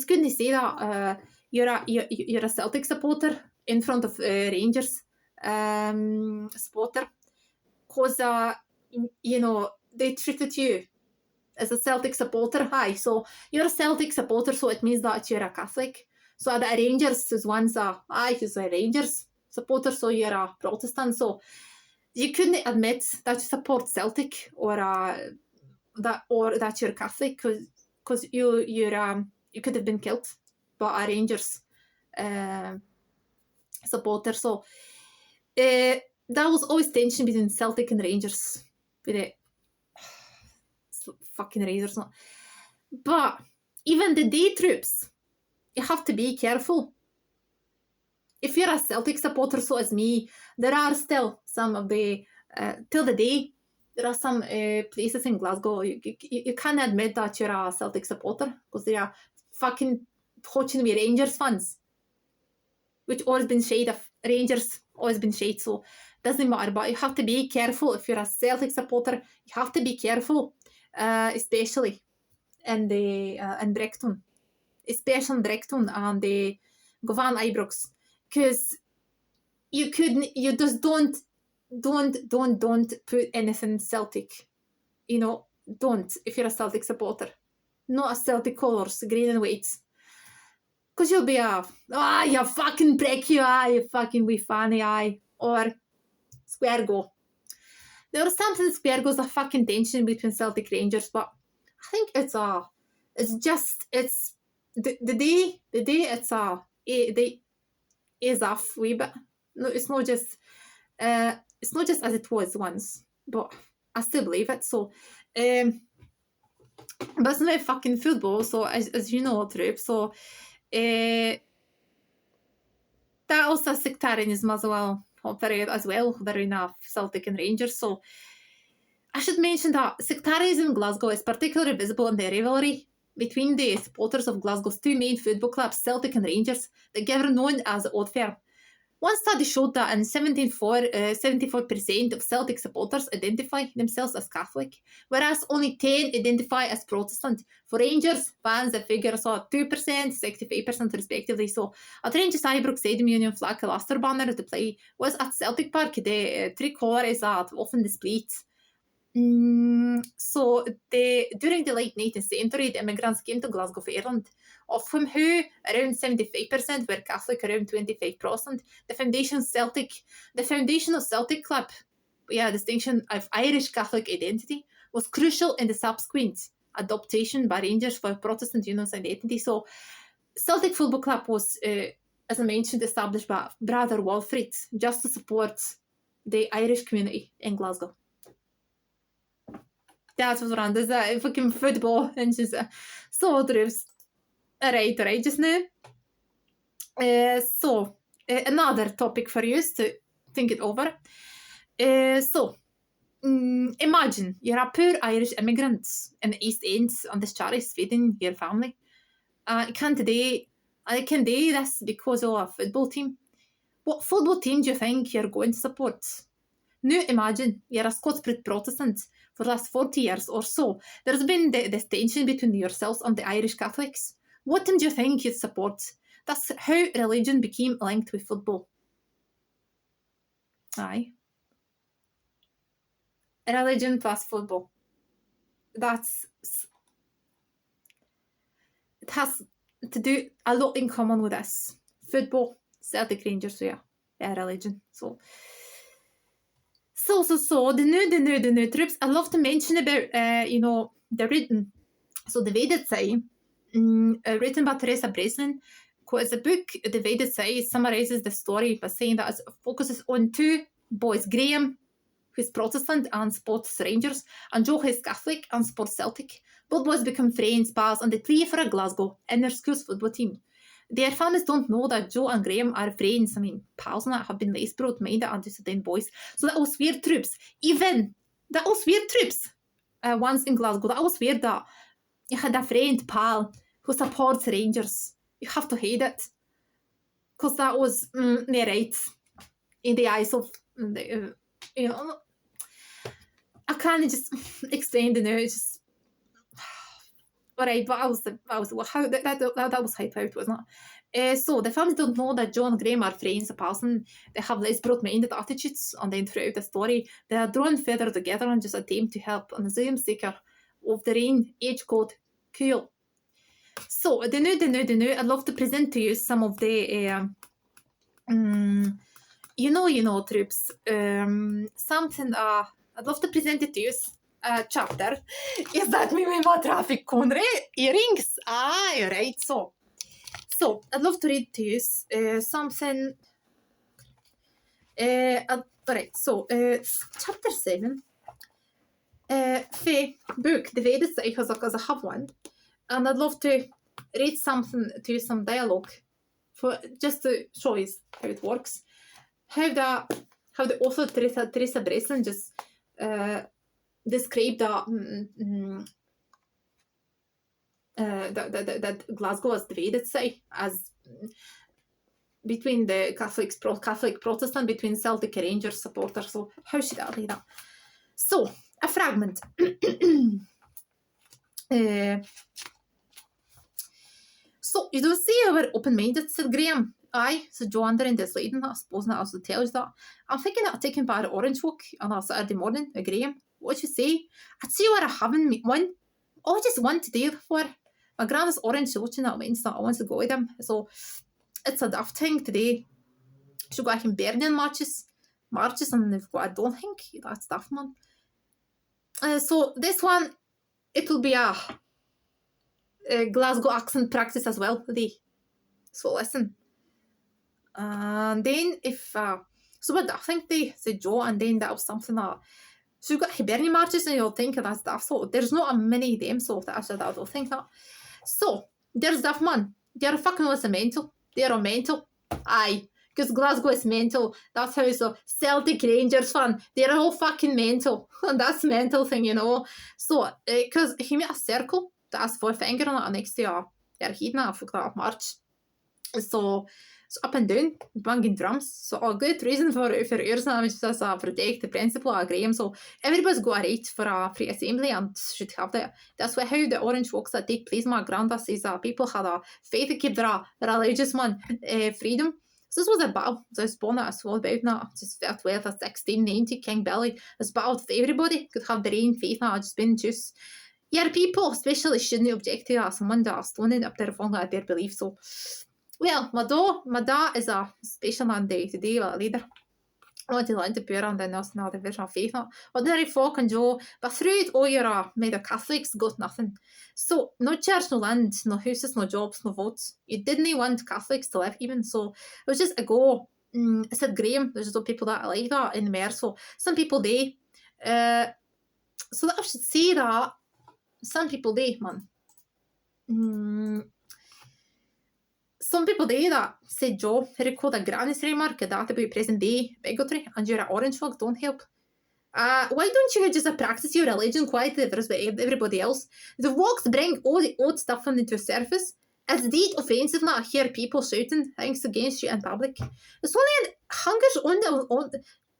couldn't say that you're a Celtic supporter in front of Rangers supporter, because they treated you as a Celtic supporter. So you're a Celtic supporter, so it means that you're a Catholic. So the Rangers is one's he's a Rangers supporter, so you're a Protestant. So you couldn't admit that you support Celtic or that you're Catholic, because you could have been killed by a Rangers supporter. So that was always tension between Celtic and Rangers. With it, fucking Rangers, not. But even the day troops, you have to be careful. If you're a Celtic supporter, so as me, there are still some of the, till the day, there are some places in Glasgow, you can't admit that you're a Celtic supporter because they are fucking watching with Rangers fans, which always been shade of Rangers, always been shade, so doesn't matter. But you have to be careful if you're a Celtic supporter. You have to be careful, especially in the in Brexton, especially in Brexton and the Govan Ibrox, because you just don't put anything Celtic. You know, don't if you're a Celtic supporter. Not a Celtic colours, green and white. Because you'll be you fucking prick, you fucking wee fanny, or square go. There was something square goes a fucking tension between Celtic Rangers, but I think it's the day they is off wee bit. No, it's not just as it was once, but I still believe it. So, but it's not fucking football. So as you know, Troop. So, that also sectarianism as well. Very enough Celtic and Rangers. So I should mention that sectarianism in Glasgow is particularly visible in the rivalry between the supporters of Glasgow's two main football clubs, Celtic and Rangers, the given known as the Odd Firm. One study showed that 74% of Celtic supporters identify themselves as Catholic, whereas only 10% identify as Protestant. For Rangers fans, the figures are 2%, 65% respectively. So at Rangers Ibrox Stadium Union Flag Leicester banner to play was at Celtic Park. The tricolour is often displayed. So during the late 19th century, the immigrants came to Glasgow for Ireland, of whom around 75% were Catholic, around 25% the foundation of Celtic Club, distinction of Irish Catholic identity, was crucial in the subsequent adoption by Rangers for Protestant Union's identity. So Celtic Football Club was, as I mentioned, established by Brother Walfrid just to support the Irish community in Glasgow. That's what's around. There's a fucking football and just so drifts. Alright, just now. Another topic for you to think it over. Imagine you're a poor Irish immigrant in the East End on the Charles feeding your family. I can do this because of a football team. What football team do you think you're going to support? Now imagine you're a Scots-bred Protestant for the last 40 years or so. There's been this tension between yourselves and the Irish Catholics. What team do you think you'd support? That's how religion became linked with football. Aye. Religion plus football. It has to do a lot in common with this. Football, Celtic Rangers, religion. So the new troops. I love to mention about the written. So the Veded Say, written by Teresa Breslin, quotes a book. The Veded Say summarizes the story by saying that it focuses on two boys, Graham, who's Protestant and supports Rangers, and Joe, who's Catholic and supports Celtic. Both boys become friends, pals, and they play for a Glasgow in their school's football team. Their families don't know that Joe and Graham are friends. I mean, pals and that have been less broad-minded and just then boys. So that was weird troops. Once in Glasgow, that was weird that you had a friend, pal, who supports Rangers. You have to hate it. Because that was right in the eyes of, I can't just explain the news. Just, alright, but that was hype out, wasn't it? So the families don't know that John and Graham are friends, pals, and they have less broad-minded attitudes. And then throughout the story, they are drawn further together and just attempt to help an asylum seeker of the rain age code cool. So the new. I'd love to present to you some of the troops. Something I'd love to present it to you. Chapter is that me with my traffic cone earrings. Right. So I'd love to read to you something. Right. So chapter 7. Book the Vedas because I have one. and I'd love to read something to you, some dialogue, for just to show you how it works. How the author Teresa Breslin just described that Glasgow was divided, say, as between the Catholic Protestant, between Celtic Rangers supporters. So how should I read that? So a fragment. So you don't see how we're open-minded, said Graham. Aye, said Joe under in this lady, I suppose that also tells that. I'm thinking of taking part of Orange Walk on a Saturday morning, Graham. What'd you say? I'd see where I haven't met one. Oh, just one today for. My granddad's orange watching that Wednesday. I want to go with him. So it's a daft thing today. She'll go in Berlin marches, and they've got, I don't think that's daft, man. So this one, it'll be a Glasgow accent practice as well today. So listen. And then if so what I think they said Joe, and then that was something that so you've got Hibernian marches and you'll think that's daft. So there's not a many of them, so I don't think that. So there's daft, man. They're fucking listen mental. They're a mental. Aye. Because Glasgow is mental. That's how so Celtic Rangers fan. They're all fucking mental. And that's mental thing, you know. So because he made a circle that's 4 finger on it next to your head now for that march. So up and down, banging drums. So a good reason for ears now is just protect the principle of Graham. So everybody's got a right for a free assembly and should have that. That's how the Orange Walks that take place. My granddad says that people had a faith to keep their religious freedom. So this was a battle. So I was born at a small about now. Just 12 or 1690, King Billy was battled for everybody. Could have their own faith now. Just been just. Yeah, people especially shouldn't object to that. Someone that stoning up their wrong at their belief. So well, my dad is a special man day today, well, leader. I want to learn to pure and then there's another version of faith. Ordinary folk and Joe, but through it all your made of Catholics got nothing. So no church, no land, no houses, no jobs, no votes. You didn't want Catholics to live even. So it was just a go. I said Graham, there's just people that like that in the mayor. So some people they so that I should say that some people they, man. Some people they that said Joe, he recalled a granny's remark that about present day bigotry and your orange flag don't help. Why don't you just practice your religion quietly versus everybody else? The walks bring all the old stuff into the surface. It's indeed offensive now to hear people shouting things against you in public. It's only hungers on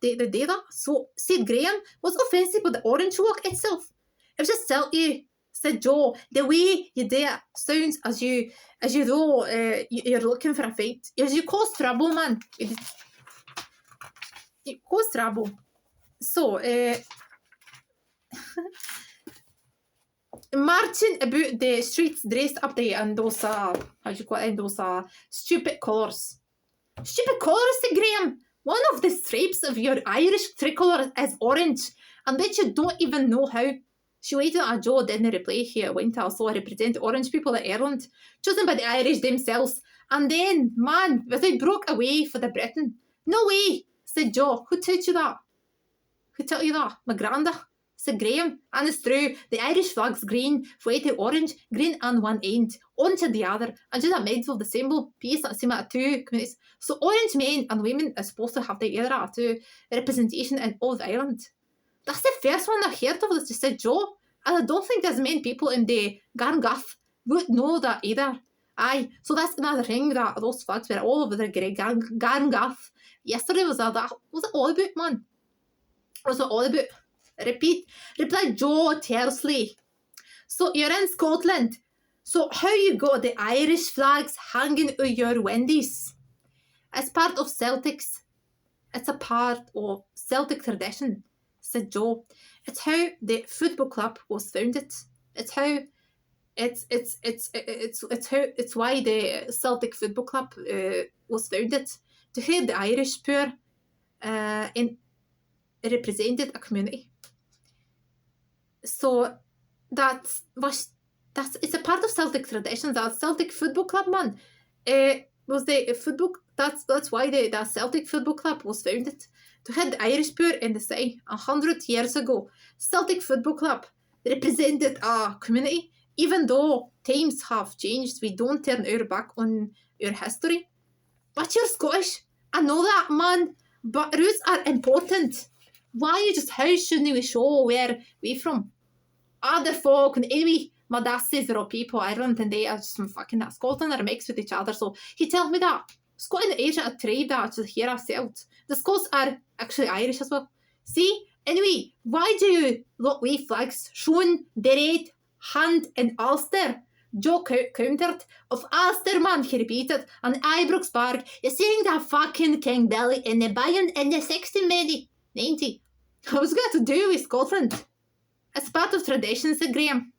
the data. So said Graham, what's offensive with the orange walk itself? It was just tell you, said Joe, the way you do it sounds as you though you're looking for a fight. As you cause trouble, man. You cause trouble. So marching about the streets dressed up there in those those stupid colours. Stupid colours, Graham. One of the stripes of your Irish tricolour is orange, and that you don't even know how. She waited at Joe didn't reply here went to also represent orange people in Ireland, chosen by the Irish themselves. And then, man, they broke away for the Britain. No way, said Joe. Who told you that? Who told you that? My granda, said Graham. And it's true, the Irish flag's green, white and orange, green on one end, orange on the other, and just a middle of the symbol, peace and similar to communities. So orange men and women are supposed to have the other two representation in all of Ireland. That's the first one I heard of, just said Joe. And I don't think there's many people in the Garngath would know that either. Aye, so that's another thing that those flags were all over the Garngath. Yesterday was that was it all about, man? What was it all about? Replied Joe tersely. So you're in Scotland. So how you got the Irish flags hanging on your windows? It's part of Celtics. It's a part of Celtic tradition, said Joe. It's how the football club was founded. It's how it's why the Celtic Football Club was founded to have the Irish poor and represented a community. So it's a part of Celtic tradition. That Celtic Football Club, man, was the football. That's why the Celtic Football Club was founded to have the Irish poor in the city 100 years ago. Celtic Football Club represented a community. even though times have changed, we don't turn our back on our history. But you're Scottish. I know that, man. But roots are important. Why you just, how shouldn't we show where we from? Other folk, and anyway, my dad says there are people, Ireland, and they are just from fucking Scotland are mixed with each other. So he tells me that Scotland and Asia are tribe that just here ourselves. The Scots are actually Irish as well. See? Anyway, why do you look wave flags showing the red hand in Ulster? Joe countered, of Ulster, man, he repeated, and Ibrox Park, you're seeing that fucking King Billy in the Bayern in the 1690. I was going to do with Scotland. It's part of tradition, said Graham.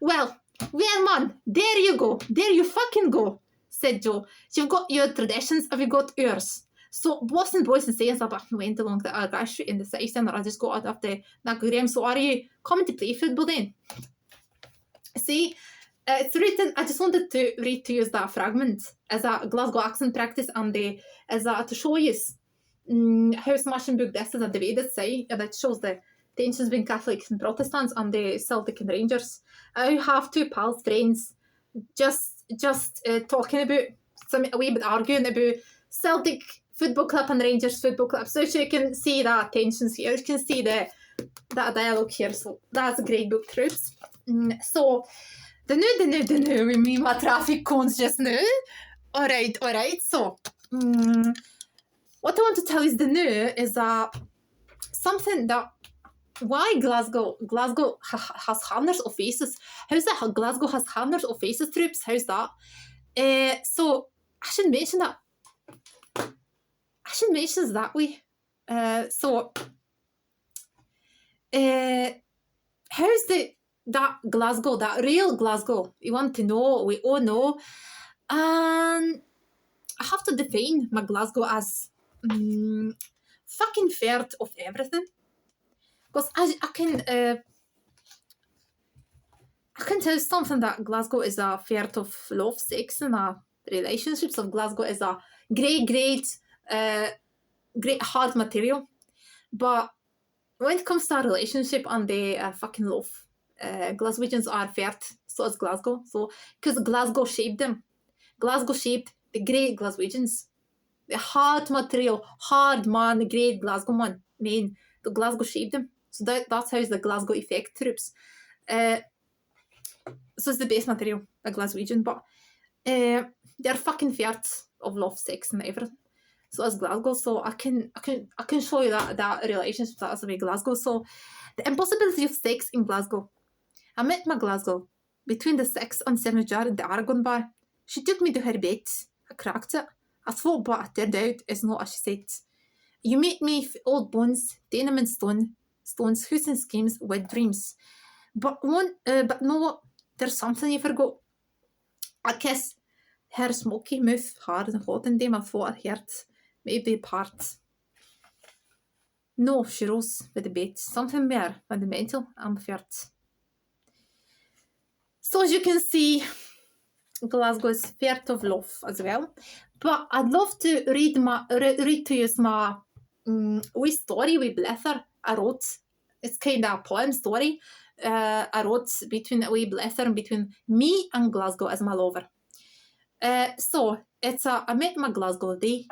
Well, man, there you go. There you fucking go, said Joe. You've got your traditions, and we've got yours. So, Boston boys and sayers went along the Guy Street in the city centre. I just got out of the Graham. So, are you coming to play football then? See, it's written. I just wanted to read to you that fragment as a Glasgow accent practice and as a to show you how smashing book this is a divided side that shows the tensions between Catholics and Protestants and the Celtic and Rangers. I have two pals, friends, just talking about a wee bit arguing about Celtic Football Club and Rangers Football Club. So you can see that tensions here. You can see that dialogue here. So that's a great book, troops. So the new, we mean my traffic cones just now. All right. So what I want to tell you is the new is something that why Glasgow has hundreds of faces. How's that? Glasgow has hundreds of faces, troops. How's that? So I should mention that. I should mention it that way. How's that Glasgow, that real Glasgow? You want to know? We all know. And I have to define my Glasgow as fucking fair of everything. Because I can tell you something that Glasgow is a fair of love, sex, and relationships. Of Glasgow is a great hard material. But when it comes to a relationship and they fucking love, Glaswegians are fair, so is Glasgow. So because Glasgow shaped them. Glasgow shaped the great Glaswegians. The hard material, hard man, the great Glasgow man. The Glasgow shaped them. So that's how the Glasgow effect troops. So it's the best material, a Glaswegian, but they're fucking fierce of love, sex, and everything. So as Glasgow, so I can show you that relationship that's with Glasgow. So the impossibility of sex in Glasgow. I met my Glasgow between the 6th and 7th jar at the Aragon bar. She took me to her bed. I cracked it. I thought, but it turned out it's not as she said. You make me old bones, tenement stones, hoods and schemes, wet dreams. But no, there's something you forgot. I kiss her smoky mouth hard and hot, and then I thought I heard maybe part. No, she rose with the bed. Something more fundamental and fair. So as you can see, Glasgow is fair of love as well. But I'd love to read to you my wee story with Blether I wrote. It's kind of a poem story I wrote between a wee Blether and between me and Glasgow as my lover. So it's I met my Glasgow day.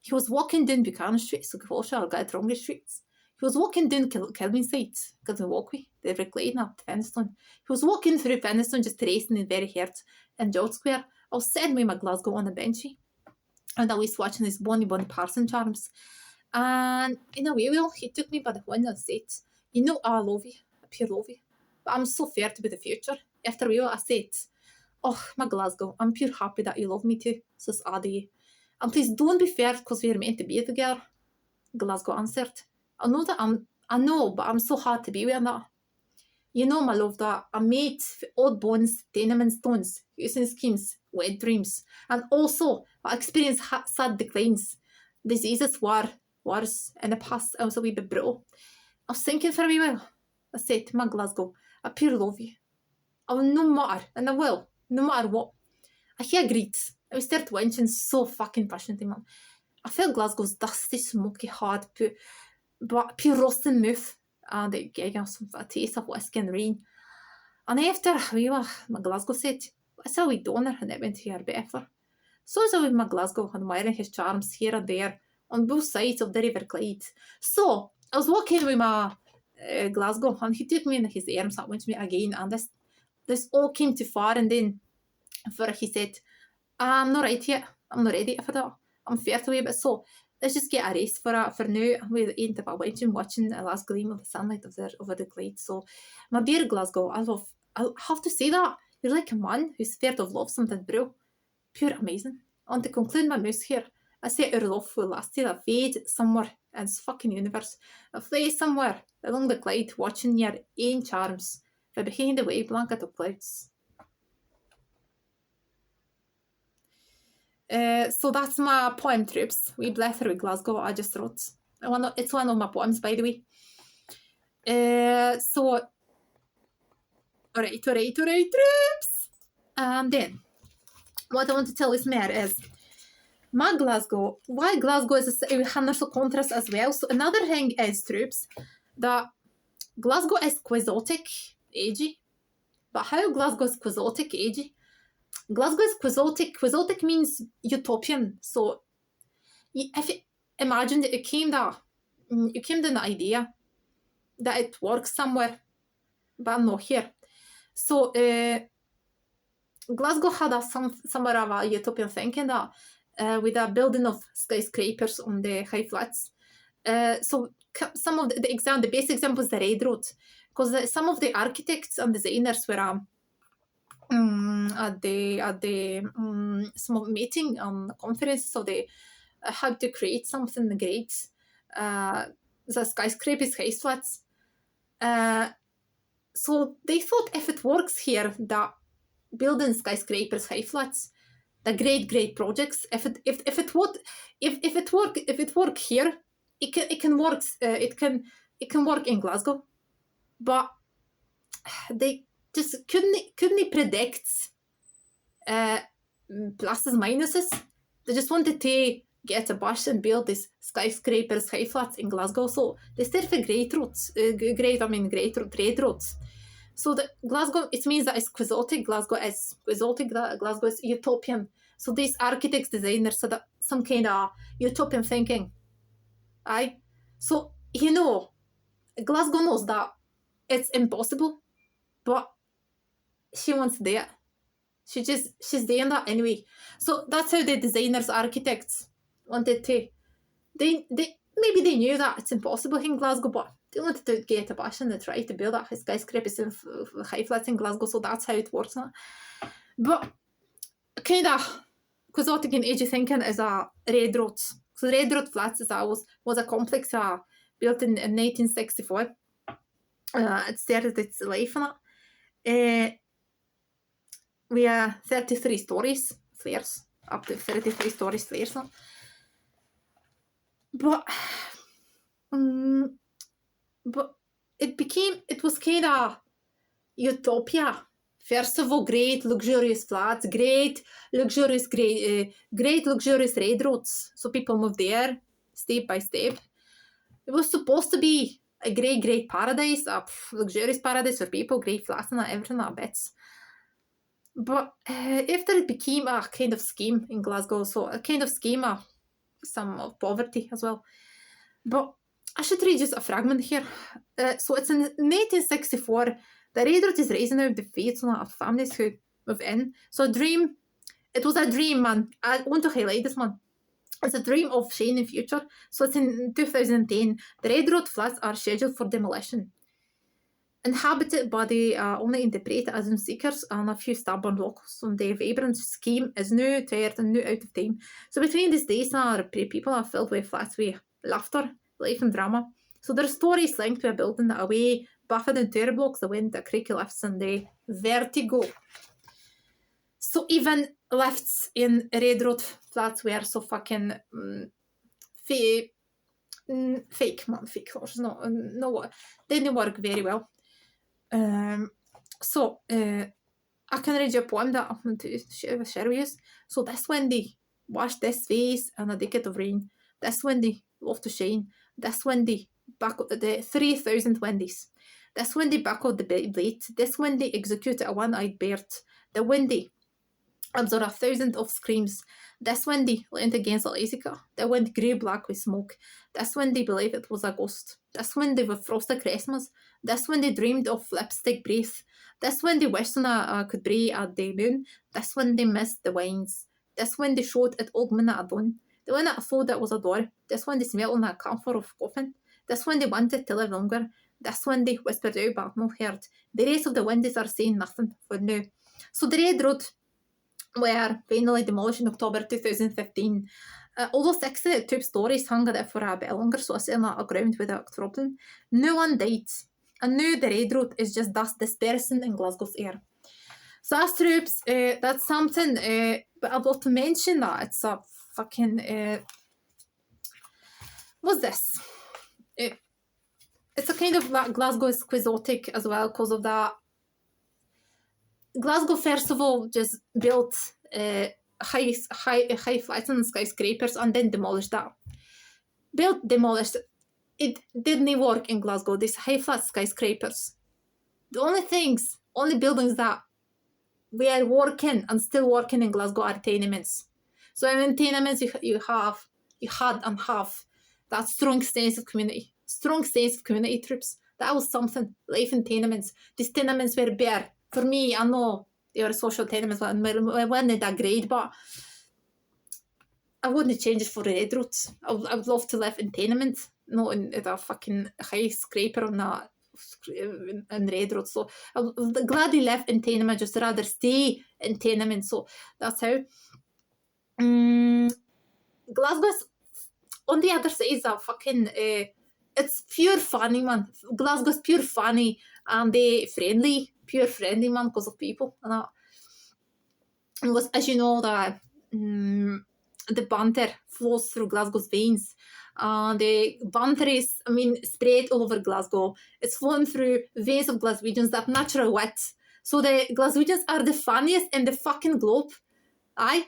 He was walking down Buchanan Street, so I'll get it wrong streets. He was walking down Kelvinside, because the walkway, the brick lane up to Fenistone. He was walking through Fenistone, just racing in very hard in George Square. I was sitting with my Glasgow on the benchy, and I was watching his bonny parson charms. And in a way, he took me by the hand and said, you know, I love you, I pure love you, but I'm so fair to be the future. After a while, I said, oh, my Glasgow, I'm pure happy that you love me too, says Adi. And please don't be fair because we're meant to be together. Glasgow answered, I know, but I'm so hard to be with that. You know, my love, that I'm made for old bones, tenement stones, using schemes, wet dreams, and also I experienced sad declines. Diseases were worse in the past. I was a wee bit brutal. I was thinking for a wee while. I said to my Glasgow, I pure love you. I will no matter, and I will, no matter what. He agreed. I started wenching so fucking passionately, man. I felt Glasgow's dusty, smoky, hard, but pure roasting mouth, and it gave us a taste of whiskey and rain. And after we were my Glasgow said, what's how we done her? And it went here better. So is with my Glasgow and wearing his charms here and there on both sides of the River Clyde. So I was walking with my Glasgow and he took me in his arms and went to me again, and this all came too far, and then for he said, I'm not right yet. I'm not ready for that. I'm fair to wait, but so let's just get a rest for now. We ain't about watching the last gleam of the sunlight over the glade. So, my dear Glasgow, I have to say that you're like a man who's fair of love something bro. Pure amazing. And to conclude my mouse here, I say our love will last till I fade somewhere in this fucking universe. I fly somewhere along the glade, watching your own charms from behind the white blanket of clouds. So that's my poem, troops. We blather with Glasgow, I just wrote. It's one of my poems, by the way. Alright, troops! And then, what I want to tell you more is, my Glasgow, why Glasgow is a hunners of contrast as well. So another thing is, troops, that Glasgow is quixotic, edgy. But how Glasgow is quixotic, edgy? Glasgow is quixotic. Quixotic means utopian. So if you imagine that you came to the idea that it works somewhere, but not here. So Glasgow had somewhere of a utopian thinking that with a building of skyscrapers on the high flats. So some of the best example is the Red Road, because some of the architects and designers were at the small meeting conference, so they had to create something great. The skyscrapers, high flats. So they thought if it works here, that building skyscrapers, high flats, the great projects. If it work here, it can work in Glasgow, but they just couldn't predict pluses minuses. They just wanted to get a bus and build these skyscrapers, high flats in Glasgow. So they started for Red Roads. So the Glasgow, it means that it's quixotic. Glasgow is quixotic. Glasgow is utopian. So these architects, designers, so that some kind of utopian thinking. Aye. So Glasgow knows that it's impossible, but she wants to do it. She's doing that anyway. So that's how the designers, architects wanted to. Maybe they knew that it's impossible in Glasgow, but they wanted to get a passion and try to build a skyscrapers and high flats in Glasgow. So that's how it works. But kind of quixotic and edgy thinking is a Red Road. So Red Road Flats was a complex built in 1964. It started its life on it. We are 33 stories flares, up to 33 stories flares. But it was kind of utopia. First of all, great luxurious flats, great luxurious Red Roads. So people moved there step by step. It was supposed to be a great paradise, a luxurious paradise for people, great flats and everything like bits. But after it became a kind of scheme in Glasgow, so a kind of scheme of some of poverty as well. But I should read just a fragment here. So it's in 1964. The Red Road is raising out the fates of families who move in. So it was a dream, man. I want to highlight this, man. It's a dream of shining future. So it's in 2010. The Red Road flats are scheduled for demolition. Inhabited by the only interpreted asylum seekers and a few stubborn locals. So the vibrant scheme is now tired and now out of time. So between these days, people are filled with flats with laughter, life and drama. So there are stories linked to a building that away, buffeted in tower blocks, the wind, the creaky lifts and the vertigo. So even lifts in Red Road flats were so fucking fake, man, fake horses. No, they didn't work very well. So I can read you a poem that I want to share with you. So this windy, wash this face and a decade of rain. This windy, love to shine. This windy, back up the 3,000 windies. That's when they buckled the blade. That's when they executed a one-eyed bird. The when they absorbed 1,000 of screams. That's when they leaned against Alaska. They went grey-black with smoke. That's when they believed it was a ghost. That's when they were frosted Christmas. That's when they dreamed of lipstick breath. That's when they wished on a could breathe at the moon. That's when they missed the wines. That's when they showed at old men at dawn. The one that thought that was a door. That's when they smelled on a camphor of coffin. That's when they wanted to live longer. That's when they whispered out but no heard. The rest of the windows are saying nothing for now. So the Red Road were finally demolished in October 2015. Although 6 of the top stories hung there for a bit longer, so I said that aground without problem. No one died. And now the Red Road is just dust dispersing in Glasgow's air. So as troops, that's something, but I'd love to mention that it's a fucking, what's this? It's a kind of like Glasgow is quixotic as well because of that. Glasgow, first of all, just built high flats and skyscrapers and then demolished that. Demolished. It didn't work in Glasgow, these high flat skyscrapers. The only buildings that we are working and still working in Glasgow are tenements. So in tenements you had and have that strong sense of community troops. That was something, life in tenements. These tenements were bare. For me, I know they were social tenements and weren't that great, but I wouldn't change it for Red Road. I would love to live in tenements, not in a fucking high scraper on that in Red Road. So I'm glad they live in tenement, just rather stay in tenement. So that's how. Glasgow's on the other side is a fucking it's pure funny, man. Glasgow's pure funny and they pure friendly, man, because of people and that. And was, as you know, that the banter flows through Glasgow's veins. The banter is, spread all over Glasgow. It's flowing through veins of Glaswegians, that natural wit. So the Glaswegians are the funniest in the fucking globe. Aye?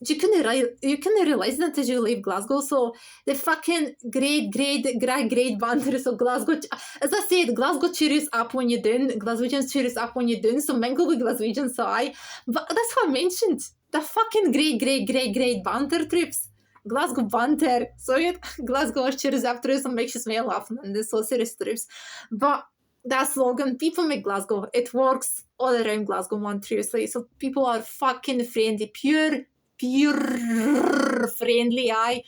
You couldn't realise that as you leave Glasgow. So the fucking great banter of Glasgow. As I said, Glasgow cheers up when you're down. Glaswegians cheers up when you're down. So mingle with Glaswegians, so aye. But that's what I mentioned. The fucking great banter trips. Glasgow banter. So Glasgow cheers up trips and makes you smile laughing. And they're so serious trips. But that slogan, people make Glasgow. It works all around Glasgow, man, seriously. So people are fucking friendly. Pure friendly, aye.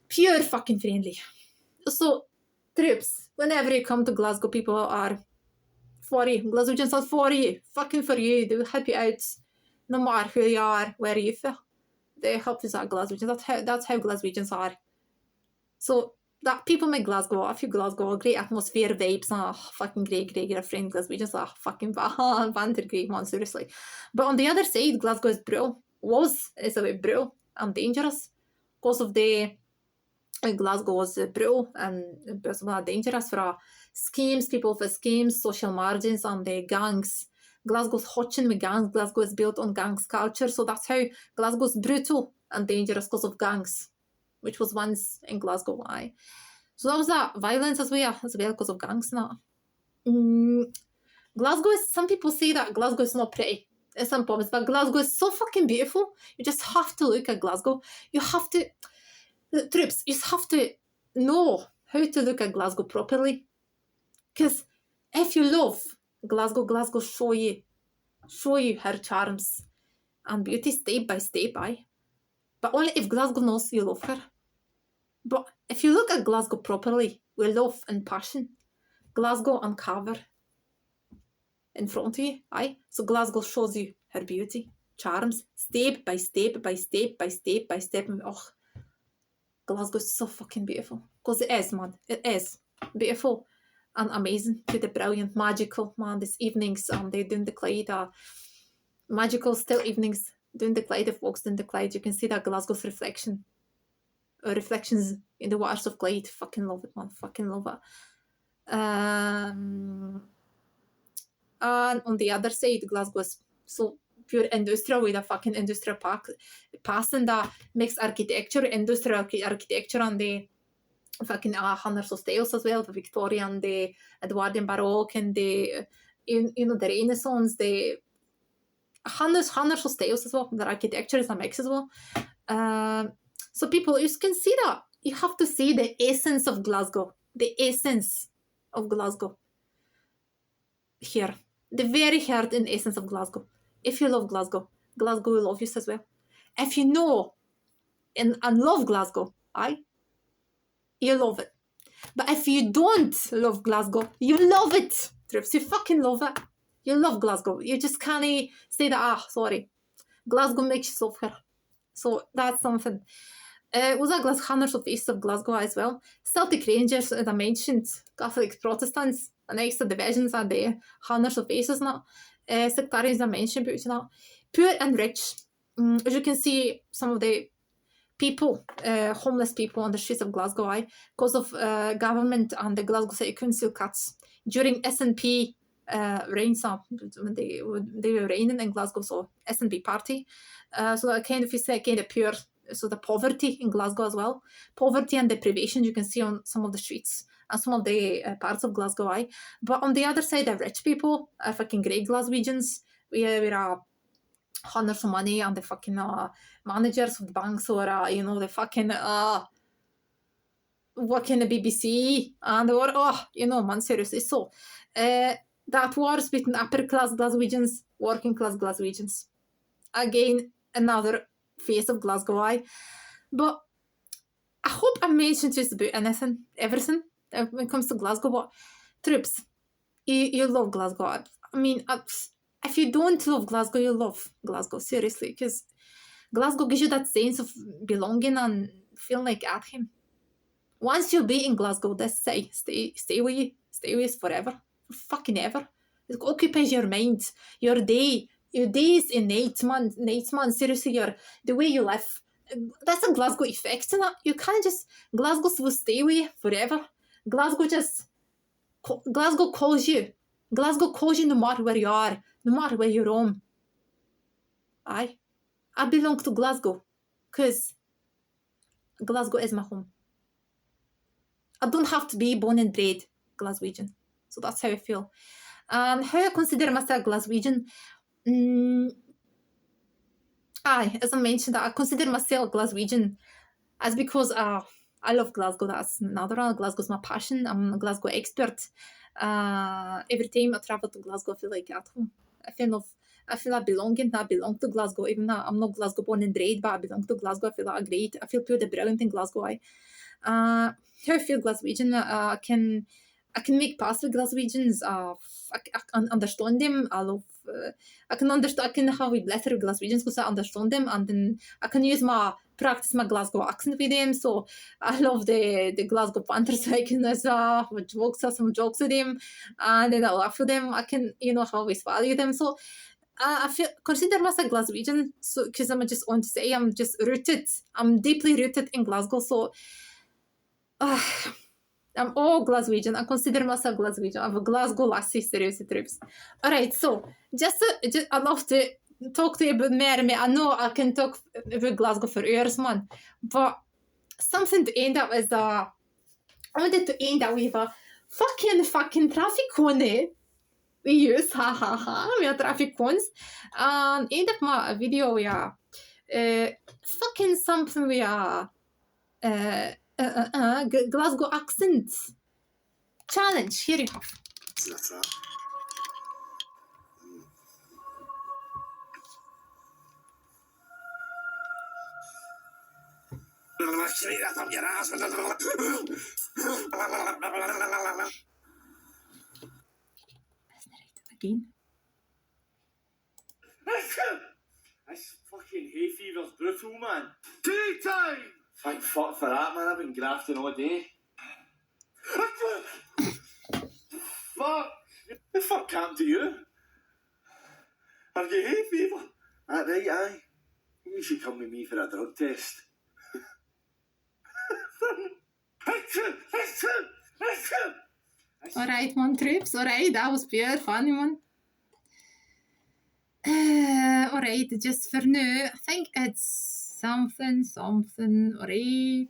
Pure fucking friendly. So, trips, whenever you come to Glasgow, people are for you. Glaswegians are for you. Fucking for you. They will help you out. No matter who you are, where you feel. They help you out, Glaswegians. That's how Glaswegians are. So, that people make Glasgow, I feel Glasgow, great atmosphere, vibes, fucking great friend Glaswegians, fucking banter, great, man, seriously. But on the other side, Glasgow is brutal. Is a bit brutal and dangerous because of the Glasgow was brutal and dangerous for schemes, people for schemes, social margins and the gangs. Glasgow's hotching with gangs. Glasgow is built on gangs culture, so that's how Glasgow's brutal and dangerous because of gangs, which was once in Glasgow. Aye. So that was that violence as well because of gangs now. Glasgow is, some people say that Glasgow is not pretty. Some problems, but Glasgow is so fucking beautiful. You just have to look at Glasgow. You have to, troops, you just have to know how to look at Glasgow properly. Because if you love Glasgow show you her charms and beauty step by step, aye. But only if Glasgow knows you love her. But if you look at Glasgow properly, with love and passion, Glasgow uncover in front of you, aye. So Glasgow shows you her beauty, charms, step by step by step by step by step. Oh, Glasgow is so fucking beautiful. Because it is, man. It is beautiful and amazing. To the brilliant, magical, man. These evenings, they doing the Clyde, magical still evenings doing the Clyde. If walks down the Clyde, you can see that Glasgow's reflections in the waters of Clyde. Fucking love it, man. Fucking love it. And on the other side, Glasgow is so pure industrial with a fucking industrial park passing that makes industrial architecture and the fucking hunners of styles as well, the Victorian, the Edwardian Baroque, and the the Renaissance, the hunners of styles as well. The architecture is a mix as well. So people, you can see that you have to see the essence of Glasgow, the essence of Glasgow here, the very heart and essence of Glasgow. If you love Glasgow, Glasgow will love you as well. If you know and love Glasgow, you love it. But if you don't love Glasgow, you love it. Trips, you fucking love it. You love Glasgow. You just can't say that, sorry. Glasgow makes you love her. So that's something. Was that Hunners of East of Glasgow as well? Celtic Rangers, as I mentioned, Catholic Protestants, and extra divisions are the Hunners of East, isn't it? Sectarians I mentioned, but you know, poor and rich. As you can see, some of the people, homeless people on the streets of Glasgow, because of government and the Glasgow City Council cuts during SNP reigns when they were reigning in Glasgow, so SNP party. So that kind of is kind of pure. So the poverty in Glasgow as well, poverty and deprivation you can see on some of the streets and some of the parts of Glasgow. But on the other side, the rich people are fucking great Glaswegians. We are hundreds of money and the fucking managers of the banks or the fucking work in the BBC and or man, seriously. So that wars between upper class Glaswegians, working class Glaswegians. Again, another face of Glasgow. But I hope I mentioned just about everything when it comes to Glasgow. But troops, you love Glasgow. I mean, if you don't love Glasgow, you love Glasgow, seriously, because Glasgow gives you that sense of belonging and feeling like at home. Once you'll be in Glasgow, that's stay with you, stay with us forever, for fucking ever. It occupies your mind, your day, your days and nights, man. Seriously, the way you live. That's a Glasgow effect, isn't it? You can't just Glasgow will stay with you forever. Glasgow calls you. Glasgow calls you no matter where you are, no matter where you roam. I belong to Glasgow, because Glasgow is my home. I don't have to be born and bred Glaswegian. So that's how I feel. And how I consider myself Glaswegian? As I mentioned, I consider myself Glaswegian as because I love Glasgow. That's another one. Glasgow's my passion. I'm a Glasgow expert. Every time I travel to Glasgow, I feel like at home. I feel I belong to Glasgow. Even though I'm not Glasgow born and bred, but I belong to Glasgow. I feel like great. I feel pure brilliant in Glasgow. How I feel Glaswegian, I can make pass with Glaswegians. I can understand them. I can have a blessing with Glaswegians because I understand them, and then I can practice my Glasgow accent with them. So I love the Glasgow Panthers. I can some jokes with them, and then I laugh with them. I can always value them. So I consider myself Glaswegian. So because I'm just want to say I'm just rooted. I'm deeply rooted in Glasgow. So. I'm all Glaswegian. I consider myself Glaswegian. I'm a Glasgow lassie, seriously, trips. Alright, so just I love to talk to you about me. I know I can talk about Glasgow for years, man. But something to end up is I wanted to end up with a fucking traffic cone. We use we are traffic cones. And end up my video we are fucking something we are Glasgow accent challenge. Here you have. Again. This fucking hay fever's brutal, man. Daytime! Thank fuck for that, man. I've been grafting all day. Fuck! The fuck happened to you? Have you hay fever? That right, aye. You should come with me for a drug test. Alright, man, trips. Alright, that was pure funny, man. Alright, just for now, I think it's something, alright.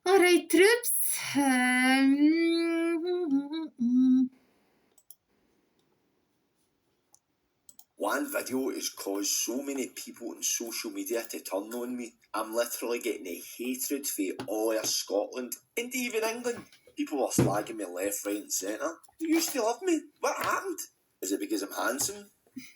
Alright, troops. One video has caused so many people on social media to turn on me. I'm literally getting a hatred for all of Scotland and even England. People are slagging me left, right and centre. You used to love me. What happened? Is it because I'm handsome?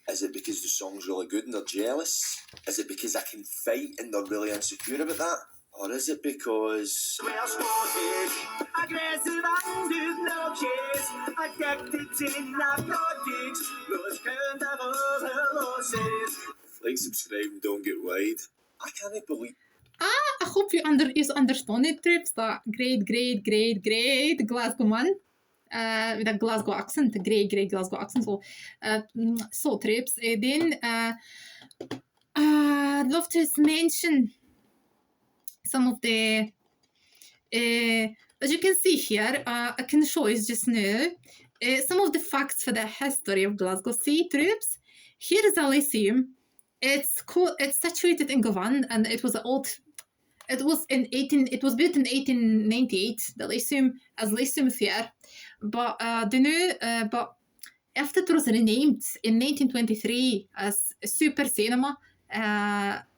Is it because the song's really good and they're jealous? Is it because I can fight and they're really insecure about that? Or is it because we're Scottish, aggressive and do no chase, addicted to narcotics, lose count of all her losses. Like, subscribe and don't get wide. I can't believe. I hope you understand it, troops. That great Glasgow man. With a Glasgow accent, great Glasgow accent. So troops. Then I'd love to mention some of the, as you can see here, I can show you just now some of the facts for the history of Glasgow. See, troops, here is a lyceum. It's situated in Govan, and it was built in 1898. The lyceum as Lyceum Fair, but but after it was renamed in 1923 as Super Cinema.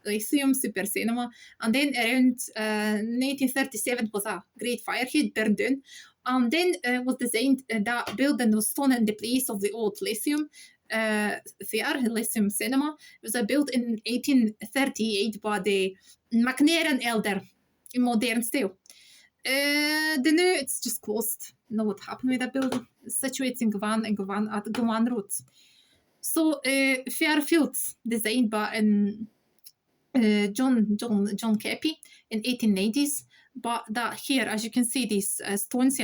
Lyceum Super Cinema, and then around 1937 was a great fire, it burned down, and then was designed, that building was thrown in the place of the old Lyceum Theatre, Lyceum Cinema. It was built in 1838 by the McNair Elder in modern style. The new, it's just closed. Know what happened with that building? It's situated in Govan at Govan Road. So Fairfield, designed by John Keppy in 1890s. But that here, as you can see, these stones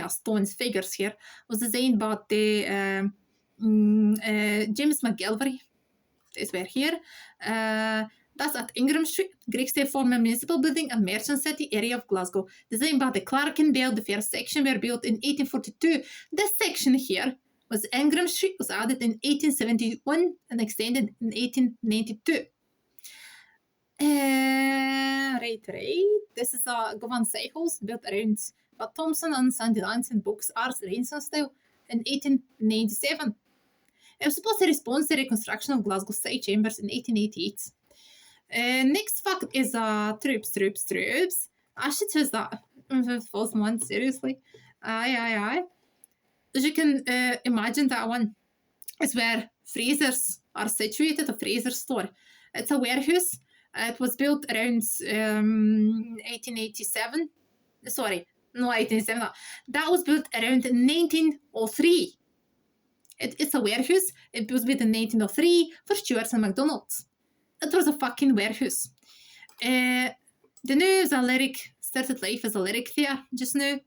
figures here, was designed by the James McGilvery. Is where here. That's at Ingram Street, Greekstone former municipal building and merchant city area of Glasgow. Designed by the Clark and Bell. The first section were built in 1842. This section here was Ingram Street, was added in 1871 and extended in 1892. Right. This is a Govan side house built around by Thompson and Sandy Lance and Books Arts Renaissance style in 1897. It was supposed to respond to the reconstruction of Glasgow side chambers in 1888. Next fact is troops. I should choose that. False one, seriously. Aye. As you can imagine, that one is where freezers are situated, a freezer store. It's a warehouse. It was built around 1887. Sorry, no, 1887. That was built around 1903. It's a warehouse. It was built in 1903 for Stewart's and McDonald's. It was a fucking warehouse. The new is a lyric, started life as a lyric there just now.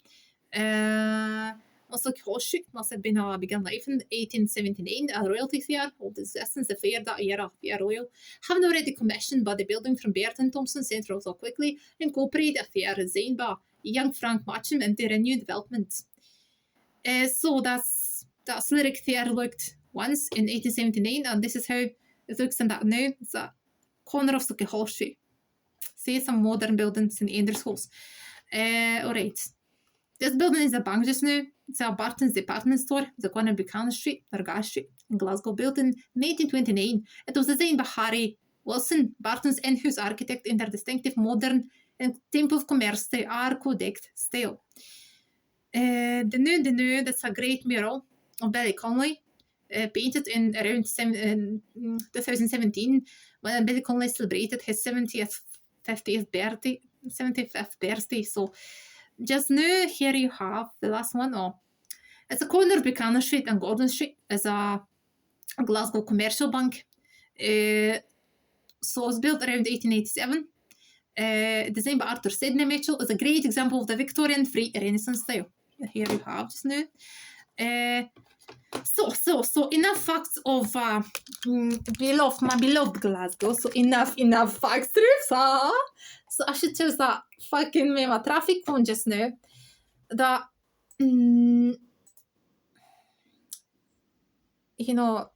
Also, Horseshoe must have begun life in 1879, a royalty fair, old existence, the fair that era, fair royal. Having already commissioned by the building from Burton Thompson Central so quickly, incorporated a fair designed by young Frank Matcham into renewed development. So that's lyric fair looked once in 1879, and this is how it looks in that now. It's a corner of Sucky Horseshoe. See some modern buildings in Enders House. Alright. This building is a bank just now. It's a Barton's department store. It's a corner of Buchanan Street, Argyle Street, in Glasgow, built in 1929. It was designed by Harry Wilson, Barton's in-house architect, in their distinctive modern and Temple of Commerce Arco-Dect style. The new, that's a great mural of Billy Connolly, painted in around 2017, when Billy Connolly celebrated his 75th birthday. So just now, here you have the last one. It's a corner of Buchanan Street and Gordon Street. It's a Glasgow commercial bank. So it was built around 1887. Designed by Arthur Sidney Mitchell. Is a great example of the Victorian free Renaissance style. Here you have just now. So enough facts of my beloved Glasgow. So enough facts, troops. So I should choose that fucking meme traffic phone just now. That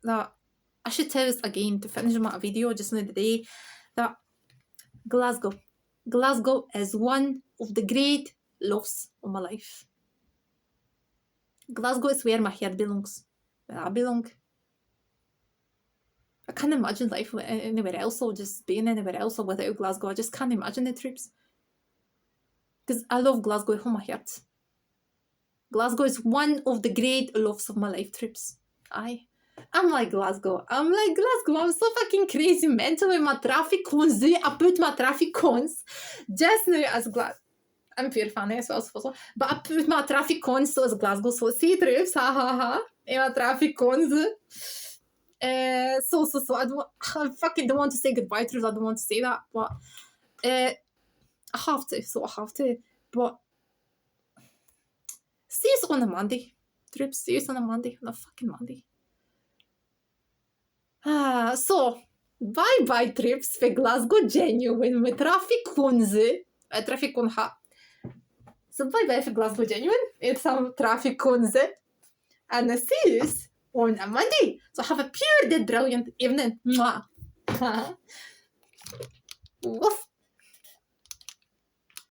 that I should tell us again to finish my video just now today, that Glasgow is one of the great loves of my life. Glasgow is where my heart belongs. Where I belong. I can't imagine life anywhere else, or just being anywhere else, or without Glasgow. I just can't imagine the trips. Because I love Glasgow with all my heart. Glasgow is one of the great loves of my life trips. I'm like Glasgow. I'm so fucking crazy mental with my traffic cones. I put my traffic cones just now as Glasgow. I'm very funny as well. But I put my traffic cones so as Glasgow. So see trips. Ha ha ha. And my traffic cones. So I fucking don't want to say goodbye trips. I don't want to say that. But I have to. So I have to. But see us on a Monday. Trips. See us on a Monday. On a fucking Monday. So, bye trips for Glasgow genuine with traffic cones. Traffic cone ha. So bye for Glasgow genuine. It's some traffic cones. And see us on a Monday. So have a pure, brilliant evening. Mwah. Woof.